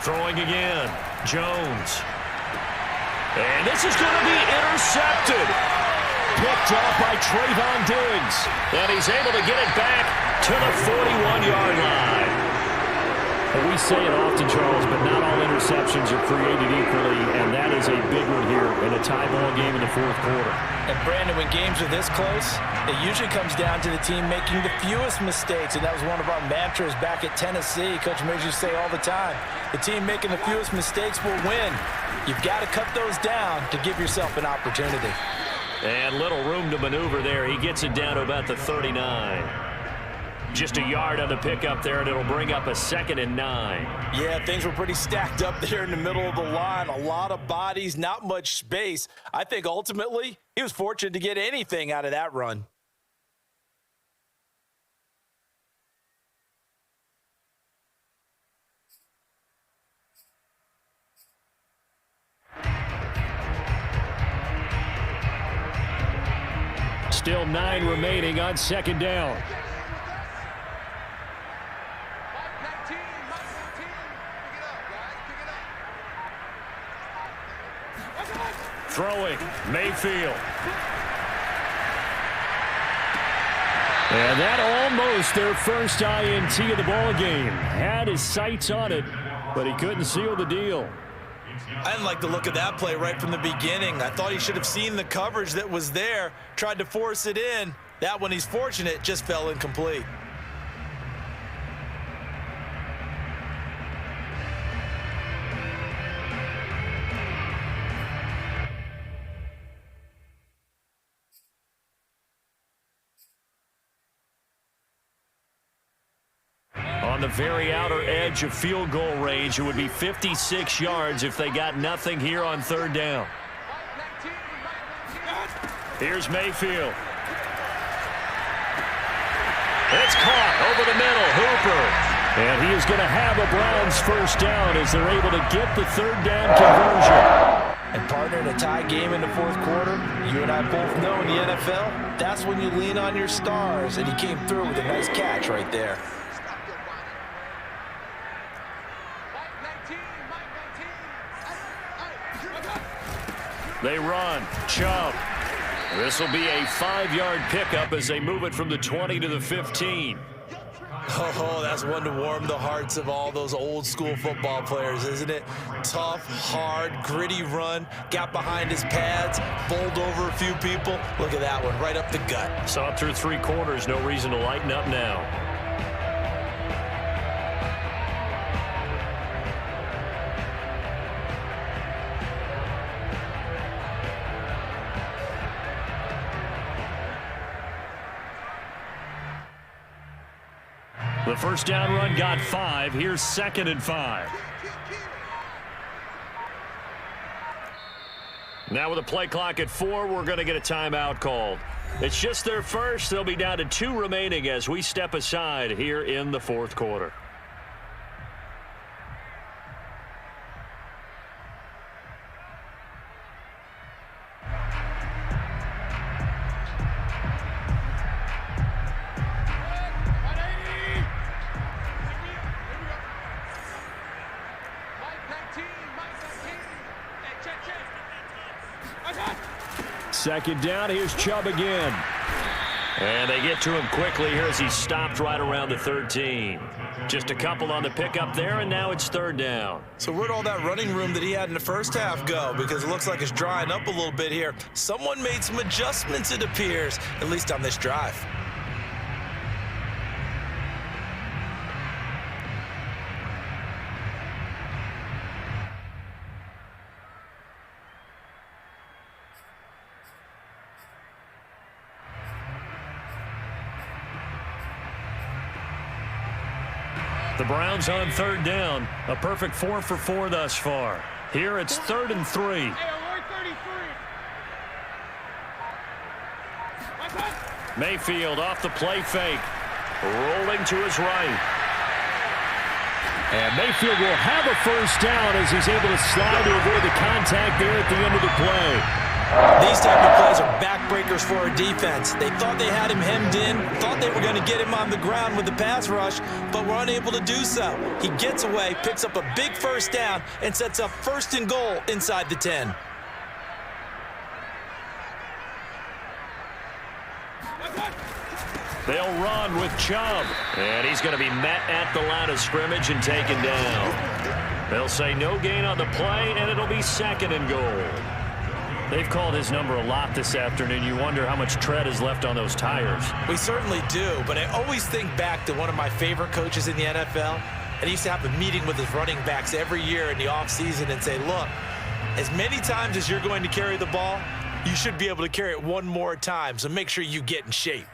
Throwing again, Jones. And this is going to be intercepted. Picked off by Trayvon Diggs. And he's able to get it back to the 41-yard line. And we say it often, Charles, but not all interceptions are created equally, and that is a big one here in a tie ball game in the 4th quarter. And, Brandon, when games are this close, it usually comes down to the team making the fewest mistakes, and that was one of our mantras back at Tennessee. Coach Major used to say all the time, the team making the fewest mistakes will win. You've got to cut those down to give yourself an opportunity. And little room to maneuver there. He gets it down to about the 39. Just a yard on the pickup there, and it'll bring up a 2nd and 9. Yeah, things were pretty stacked up there in the middle of the line. A lot of bodies, not much space. I think ultimately he was fortunate to get anything out of that run. Still 9 remaining on 2nd down. Throwing, Mayfield. And that almost their first INT of the ball game. Had his sights on it, but he couldn't seal the deal. I didn't like the look of that play right from the beginning. I thought he should have seen the coverage that was there, tried to force it in. That one, he's fortunate, just fell incomplete. on the very outer edge of field goal range. It would be 56 yards if they got nothing here on third down. Here's Mayfield. It's caught over the middle. Hooper. And he is going to have a Browns first down as they're able to get the third down conversion. And partner, in a tie game in the fourth quarter, you and I both know in the NFL, that's when you lean on your stars. And he came through with a nice catch right there. They run. Chubb. This will be a 5-yard pickup as they move it from the 20 to the 15. Oh, that's one to warm the hearts of all those old school football players, isn't it? Tough, hard, gritty run, got behind his pads, bowled over a few people. Look at that one, right up the gut. Saw it through 3 quarters, no reason to lighten up now. The first down run got 5. Here's 2nd and 5. Now with a play clock at 4, we're going to get a timeout called. It's just their first. They'll be down to 2 remaining as we step aside here in the fourth quarter. Second down, here's Chubb again. And they get to him quickly here as he's stopped right around the 13. Just a couple on the pickup there, and now it's third down. So where'd all that running room that he had in the first half go? Because it looks like it's drying up a little bit here. Someone made some adjustments, it appears, at least on this drive. The Browns on third down. A perfect 4 for 4 thus far. Here it's 3rd and 3. Mayfield off the play fake. Rolling to his right. And Mayfield will have a first down as he's able to slide to avoid the contact there at the end of the play. These type of plays are backbreakers for a defense. They thought they had him hemmed in, thought they were going to get him on the ground with the pass rush, but were unable to do so. He gets away, picks up a big first down, and sets up 1st and goal inside the 10. They'll run with Chubb. And he's going to be met at the line of scrimmage and taken down. They'll say no gain on the play, and it'll be 2nd and goal. They've called his number a lot this afternoon. You wonder how much tread is left on those tires. We certainly do, but I always think back to one of my favorite coaches in the NFL, and he used to have a meeting with his running backs every year in the offseason and say, look, as many times as you're going to carry the ball, you should be able to carry it one more time, so make sure you get in shape.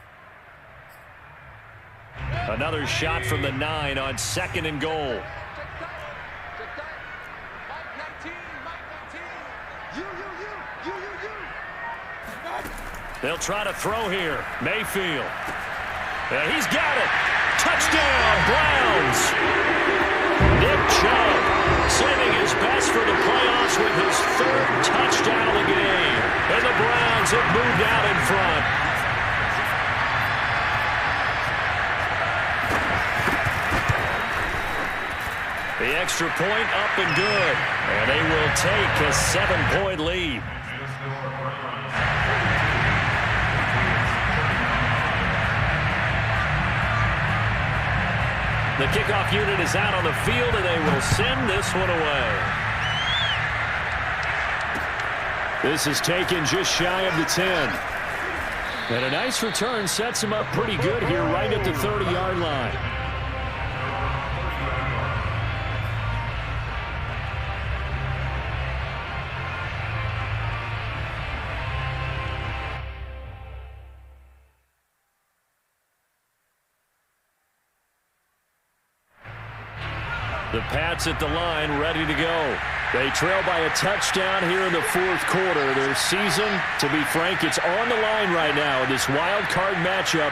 Another shot from the 9 on 2nd and goal. They'll try to throw here. Mayfield. And he's got it. Touchdown, Browns. Nick Chubb saving his best for the playoffs with his 3rd touchdown of the game. And the Browns have moved out in front. The extra point up and good. And they will take a 7-point lead. The kickoff unit is out on the field, and they will send this one away. This is taken just shy of the 10. And a nice return sets him up pretty good here right at the 30-yard line. The Pats at the line, ready to go. They trail by a touchdown here in the fourth quarter. Their season, to be frank, it's on the line right now in this wild card matchup.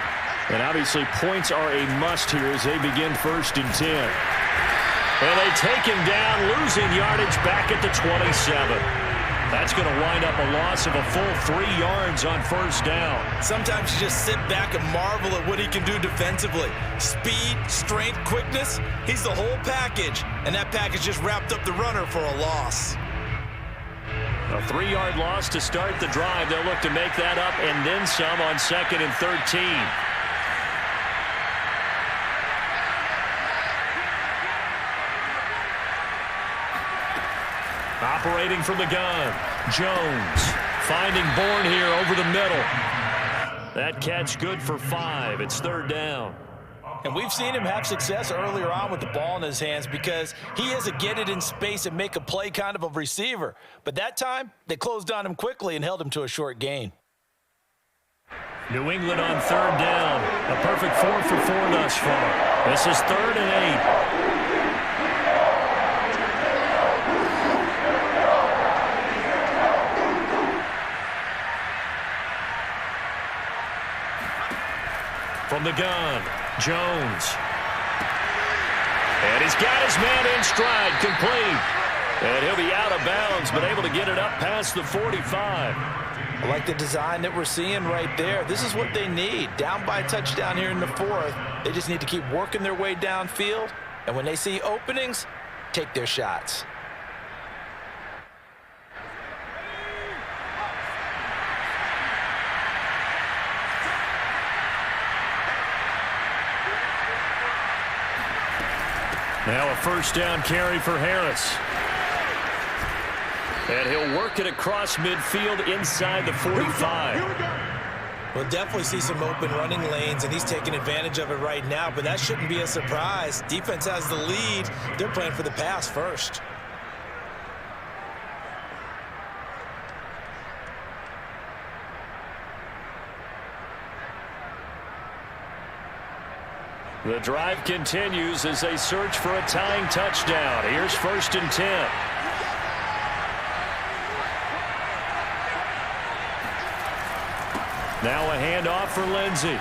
And obviously points are a must here as they begin 1st and 10. And they take him down, losing yardage back at the 27. That's going to wind up a loss of a full 3 yards on 1st down. Sometimes you just sit back and marvel at what he can do defensively. Speed, strength, quickness, he's the whole package. And that package just wrapped up the runner for a loss. A 3-yard loss to start the drive. They'll look to make that up and then some on 2nd and 13. Operating from the gun, Jones finding Bourne here over the middle. That catch good for 5. It's 3rd down. And we've seen him have success earlier on with the ball in his hands because he is a get it in space and make a play kind of a receiver. But that time, they closed on him quickly and held him to a short gain. New England on 3rd down. A perfect 4 for 4 thus far. This is 3rd and 8. From the gun, Jones. And he's got his man in stride, complete. And he'll be out of bounds, but able to get it up past the 45. I like the design that we're seeing right there. This is what they need. Down by a touchdown here in the 4th. They just need to keep working their way downfield. And when they see openings, take their shots. Now a 1st down carry for Harris. And he'll work it across midfield inside the 45. We'll definitely see some open running lanes, and he's taking advantage of it right now, but that shouldn't be a surprise. Defense has the lead. They're playing for the pass first. The drive continues as they search for a tying touchdown. Here's 1st and 10. Now a handoff for Lindsey.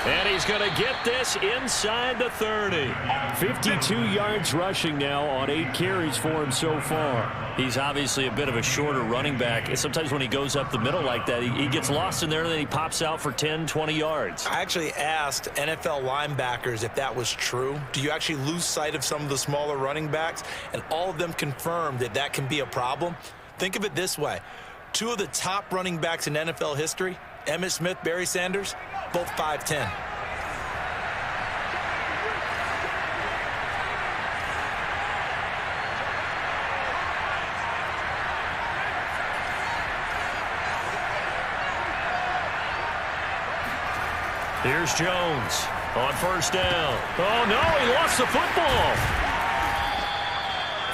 And he's going to get this inside the 30. 52 yards rushing now on 8 carries for him so far. He's obviously a bit of a shorter running back. Sometimes when he goes up the middle like that, he gets lost in there and then he pops out for 10, 20 yards. I actually asked NFL linebackers if that was true. Do you actually lose sight of some of the smaller running backs? And all of them confirmed that that can be a problem. Think of it this way. 2 of the top running backs in NFL history, Emmitt Smith, Barry Sanders, both 5'10". Here's Jones on 1st down. Oh, no, he lost the football.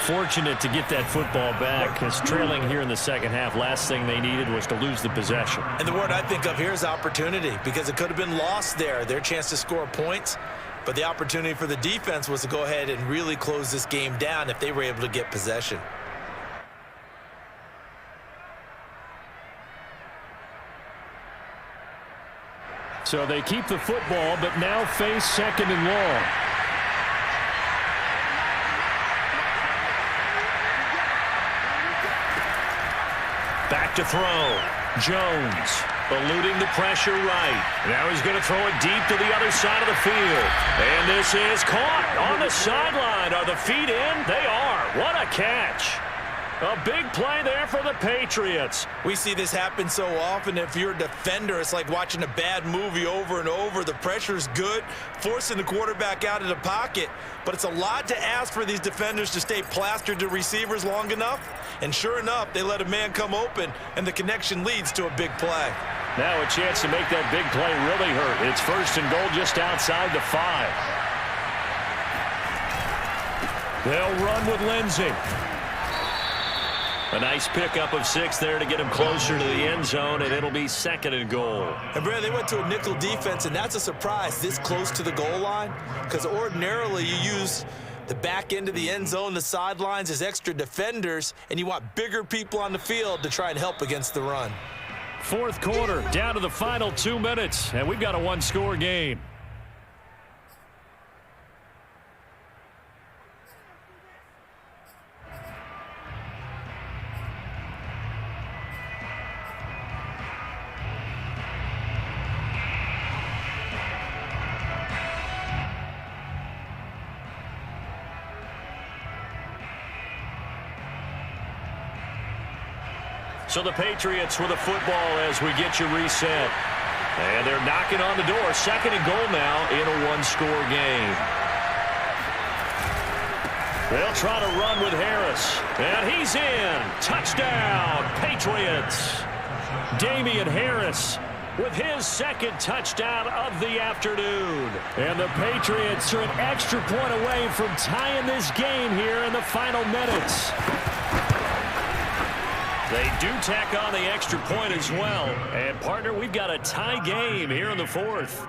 Fortunate to get that football back because trailing here in the 2nd half, last thing they needed was to lose the possession. And the word I think of here is opportunity because it could have been lost there. Their chance to score points, but the opportunity for the defense was to go ahead and really close this game down if they were able to get possession. So they keep the football, but now face 2nd and long. Back to throw. Jones eluding the pressure right. Now he's going to throw it deep to the other side of the field. And this is caught on the sideline. Are the feet in? They are. What a catch. A big play there for the Patriots. We see this happen so often. If you're a defender, it's like watching a bad movie over and over. The pressure's good, forcing the quarterback out of the pocket. But it's a lot to ask for these defenders to stay plastered to receivers long enough. And sure enough, they let a man come open, and the connection leads to a big play. Now a chance to make that big play really hurt. It's 1st and goal just outside the 5. They'll run with Lindsey. A nice pickup of 6 there to get him closer to the end zone, and it'll be 2nd and goal. And, Brad, they went to a nickel defense, and that's a surprise this close to the goal line because ordinarily you use The back end of the end zone, the sidelines is extra defenders, and you want bigger people on the field to try and help against the run. Fourth quarter, down to the final 2 minutes, and we've got a one-score game. So the Patriots with a football as we get you reset. And they're knocking on the door. Second and goal now in a one-score game. They'll try to run with Harris. And he's in. Touchdown, Patriots. Damian Harris with his second touchdown of the afternoon. And the Patriots are an extra point away from tying this game here in the final minutes. They do tack on the extra point as well. And, partner, we've got a tie game here in the fourth.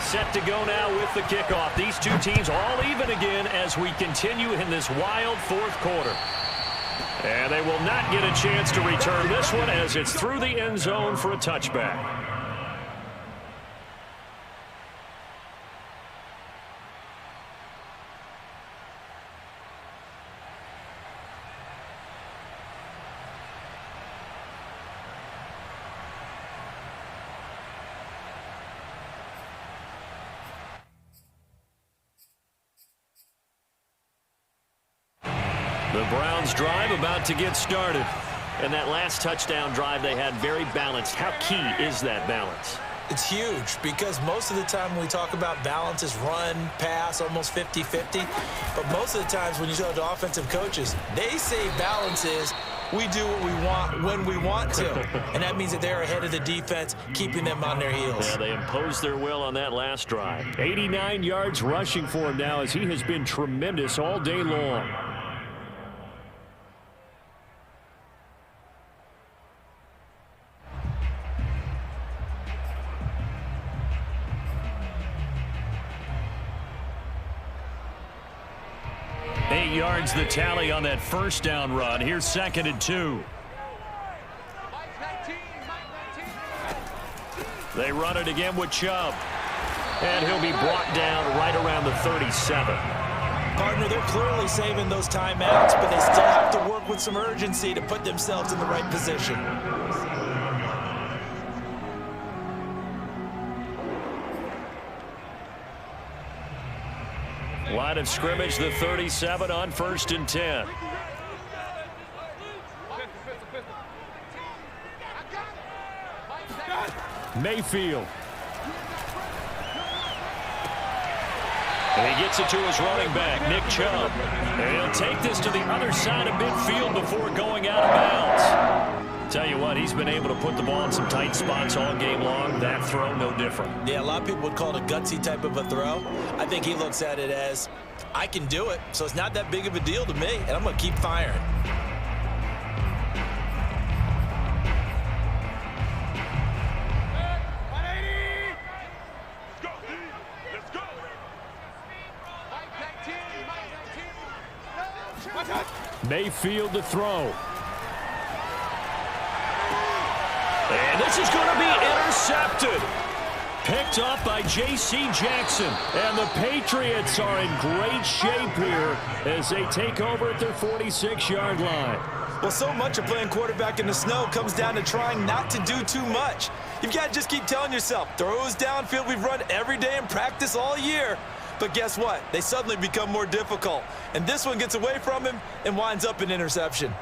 Set to go now with the kickoff. These two teams all even again as we continue in this wild fourth quarter. And they will not get a chance to return this one as it's through the end zone for a touchback. The Browns drive about to get started. And that last touchdown drive they had very balanced. How key is that balance? It's huge because most of the time when we talk about balance is run, pass, almost 50-50. But most of the times when you talk to offensive coaches, they say balance is we do what we want when we want to. And that means that they're ahead of the defense, keeping them on their heels. Yeah, they imposed their will on that last drive. 89 yards rushing for him now as he has been tremendous all day long. Yards the tally on that first down run. Here's second and 2. They run it again with Chubb. And he'll be brought down right around the 37. Partner, they're clearly saving those timeouts, but they still have to work with some urgency to put themselves in the right position. Line of scrimmage, the 37 on 1st and 10. Mayfield. And he gets it to his running back, Nick Chubb. And he'll take this to the other side of midfield before going out of bounds. Tell you what, he's been able to put the ball in some tight spots all game long. That throw, no different. Yeah, a lot of people would call it a gutsy type of a throw. I think he looks at it as, I can do it, so it's not that big of a deal to me, and I'm going to keep firing. Mayfield to throw. And this is going to be intercepted. Picked up by J.C. Jackson. And the Patriots are in great shape here as they take over at their 46-yard line. Well, so much of playing quarterback in the snow comes down to trying not to do too much. You've got to just keep telling yourself, throws downfield we've run every day in practice all year. But guess what? They suddenly become more difficult. And this one gets away from him and winds up an interception.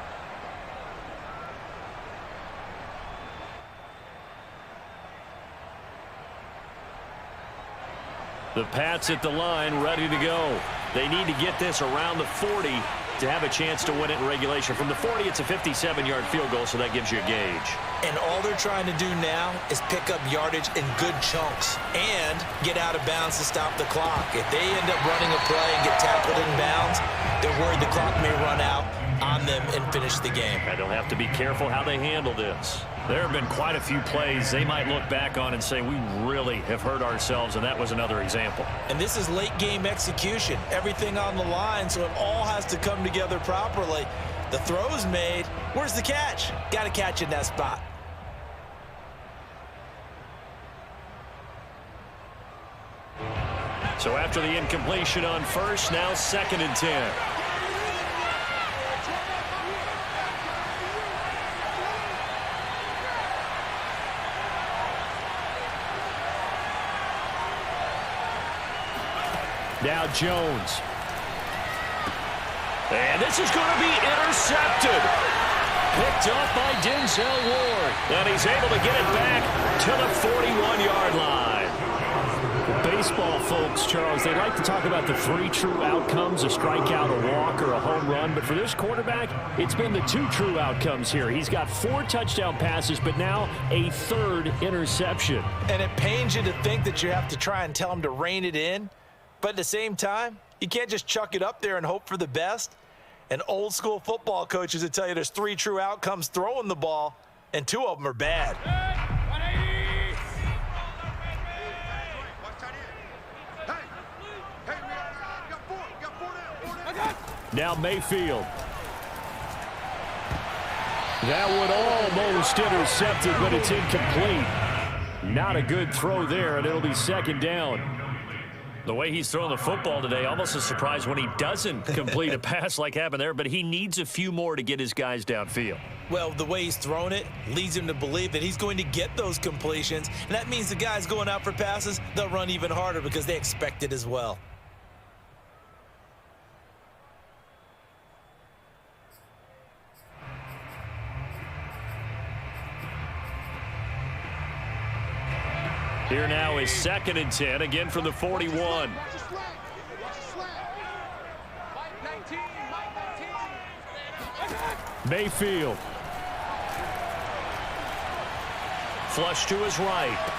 The Pats at the line, ready to go. They need to get this around the 40 to have a chance to win it in regulation. From the 40, it's a 57-yard field goal, so that gives you a gauge. And all they're trying to do now is pick up yardage in good chunks and get out of bounds to stop the clock. If they end up running a play and get tackled in bounds, they're worried the clock may run out on them and finish the game. And they'll have to be careful how they handle this. There have been quite a few plays they might look back on and say, we really have hurt ourselves, and that was another example. And this is late game execution. Everything on the line, so it all has to come together properly. The throw's made. Where's the catch? Got to catch in that spot. So after the incompletion on first, now 2nd and 10. Now Jones. And this is going to be intercepted. Picked off by Denzel Ward. And he's able to get it back to the 41-yard line. Baseball folks, Charles, they like to talk about the 3 true outcomes, a strikeout, a walk, or a home run. But for this quarterback, it's been the 2 true outcomes here. He's got 4 touchdown passes, but now a 3rd interception. And it pains you to think that you have to try and tell him to rein it in. But at the same time, you can't just chuck it up there and hope for the best. And old school football coaches will tell you there's 3 true outcomes throwing the ball, and 2 of them are bad. Now Mayfield. That one almost intercepted, but it's incomplete. Not a good throw there, and it'll be 2nd down. The way he's throwing the football today, almost a surprise when he doesn't complete a pass like happened there, but he needs a few more to get his guys downfield. Well, the way he's thrown it leads him to believe that he's going to get those completions, and that means the guys going out for passes, they'll run even harder because they expect it as well. Here now is 2nd and 10, again from the 41. Mayfield. Flush to his right.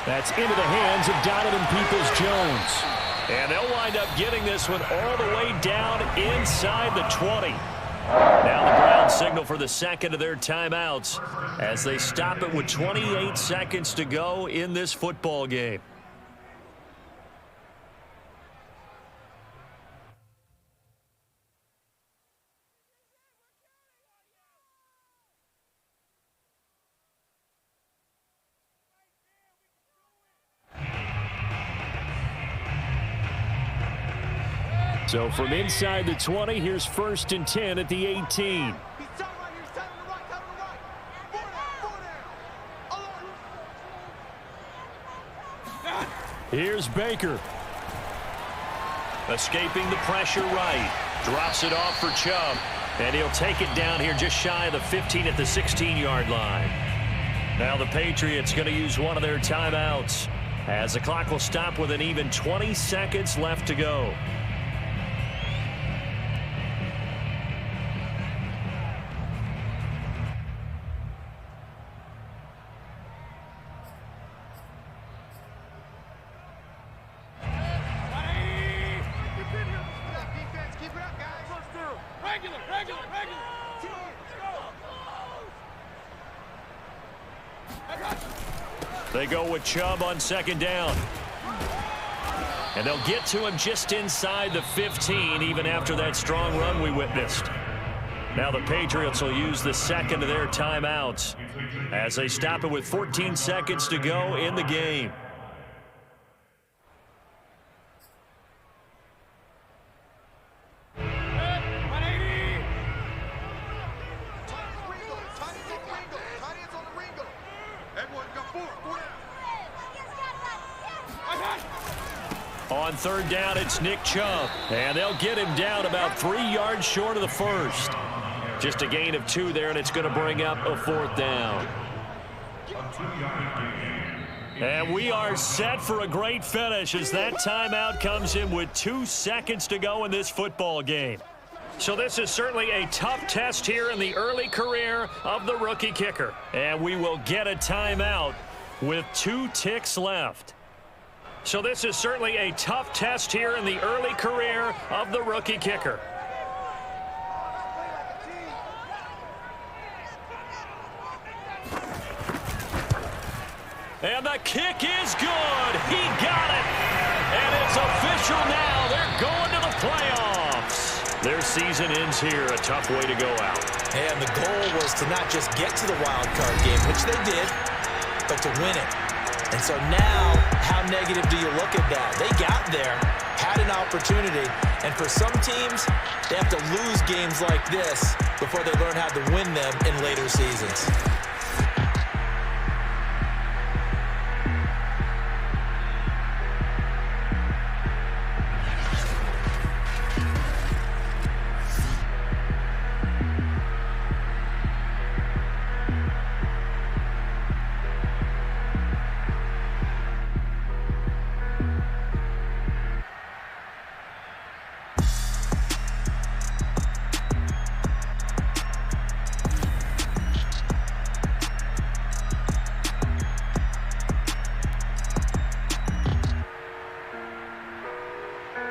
That's into the hands of Donovan Peoples-Jones. And they'll wind up getting this one all the way down inside the 20. Now the ground signal for the 2nd of their timeouts as they stop it with 28 seconds to go in this football game. So from inside the 20, here's 1st and 10 at the 18. Here's Baker. Escaping the pressure right. Drops it off for Chubb. And he'll take it down here just shy of the 15 at the 16-yard line. Now the Patriots going to use one of their timeouts as the clock will stop with an even 20 seconds left to go. They go with Chubb on 2nd down. And they'll get to him just inside the 15, even after that strong run we witnessed. Now the Patriots will use the 2nd of their timeouts as they stop it with 14 seconds to go in the game. On 3rd down, it's Nick Chubb. And they'll get him down about 3 yards short of the 1st. Just a gain of 2 there, and it's going to bring up a 4th down. And we are set for a great finish as that timeout comes in with 2 seconds to go in this football game. So this is certainly a tough test here in the early career of the rookie kicker. And we will get a timeout with 2 ticks left. So this is certainly a tough test here in the early career of the rookie kicker. And the kick is good. He got it. And it's official now. They're going to the playoffs. Their season ends here. A tough way to go out. And the goal was to not just get to the wild card game, which they did, but to win it. And so now, how negative do you look at that? They got there, had an opportunity, and for some teams, they have to lose games like this before they learn how to win them in later seasons.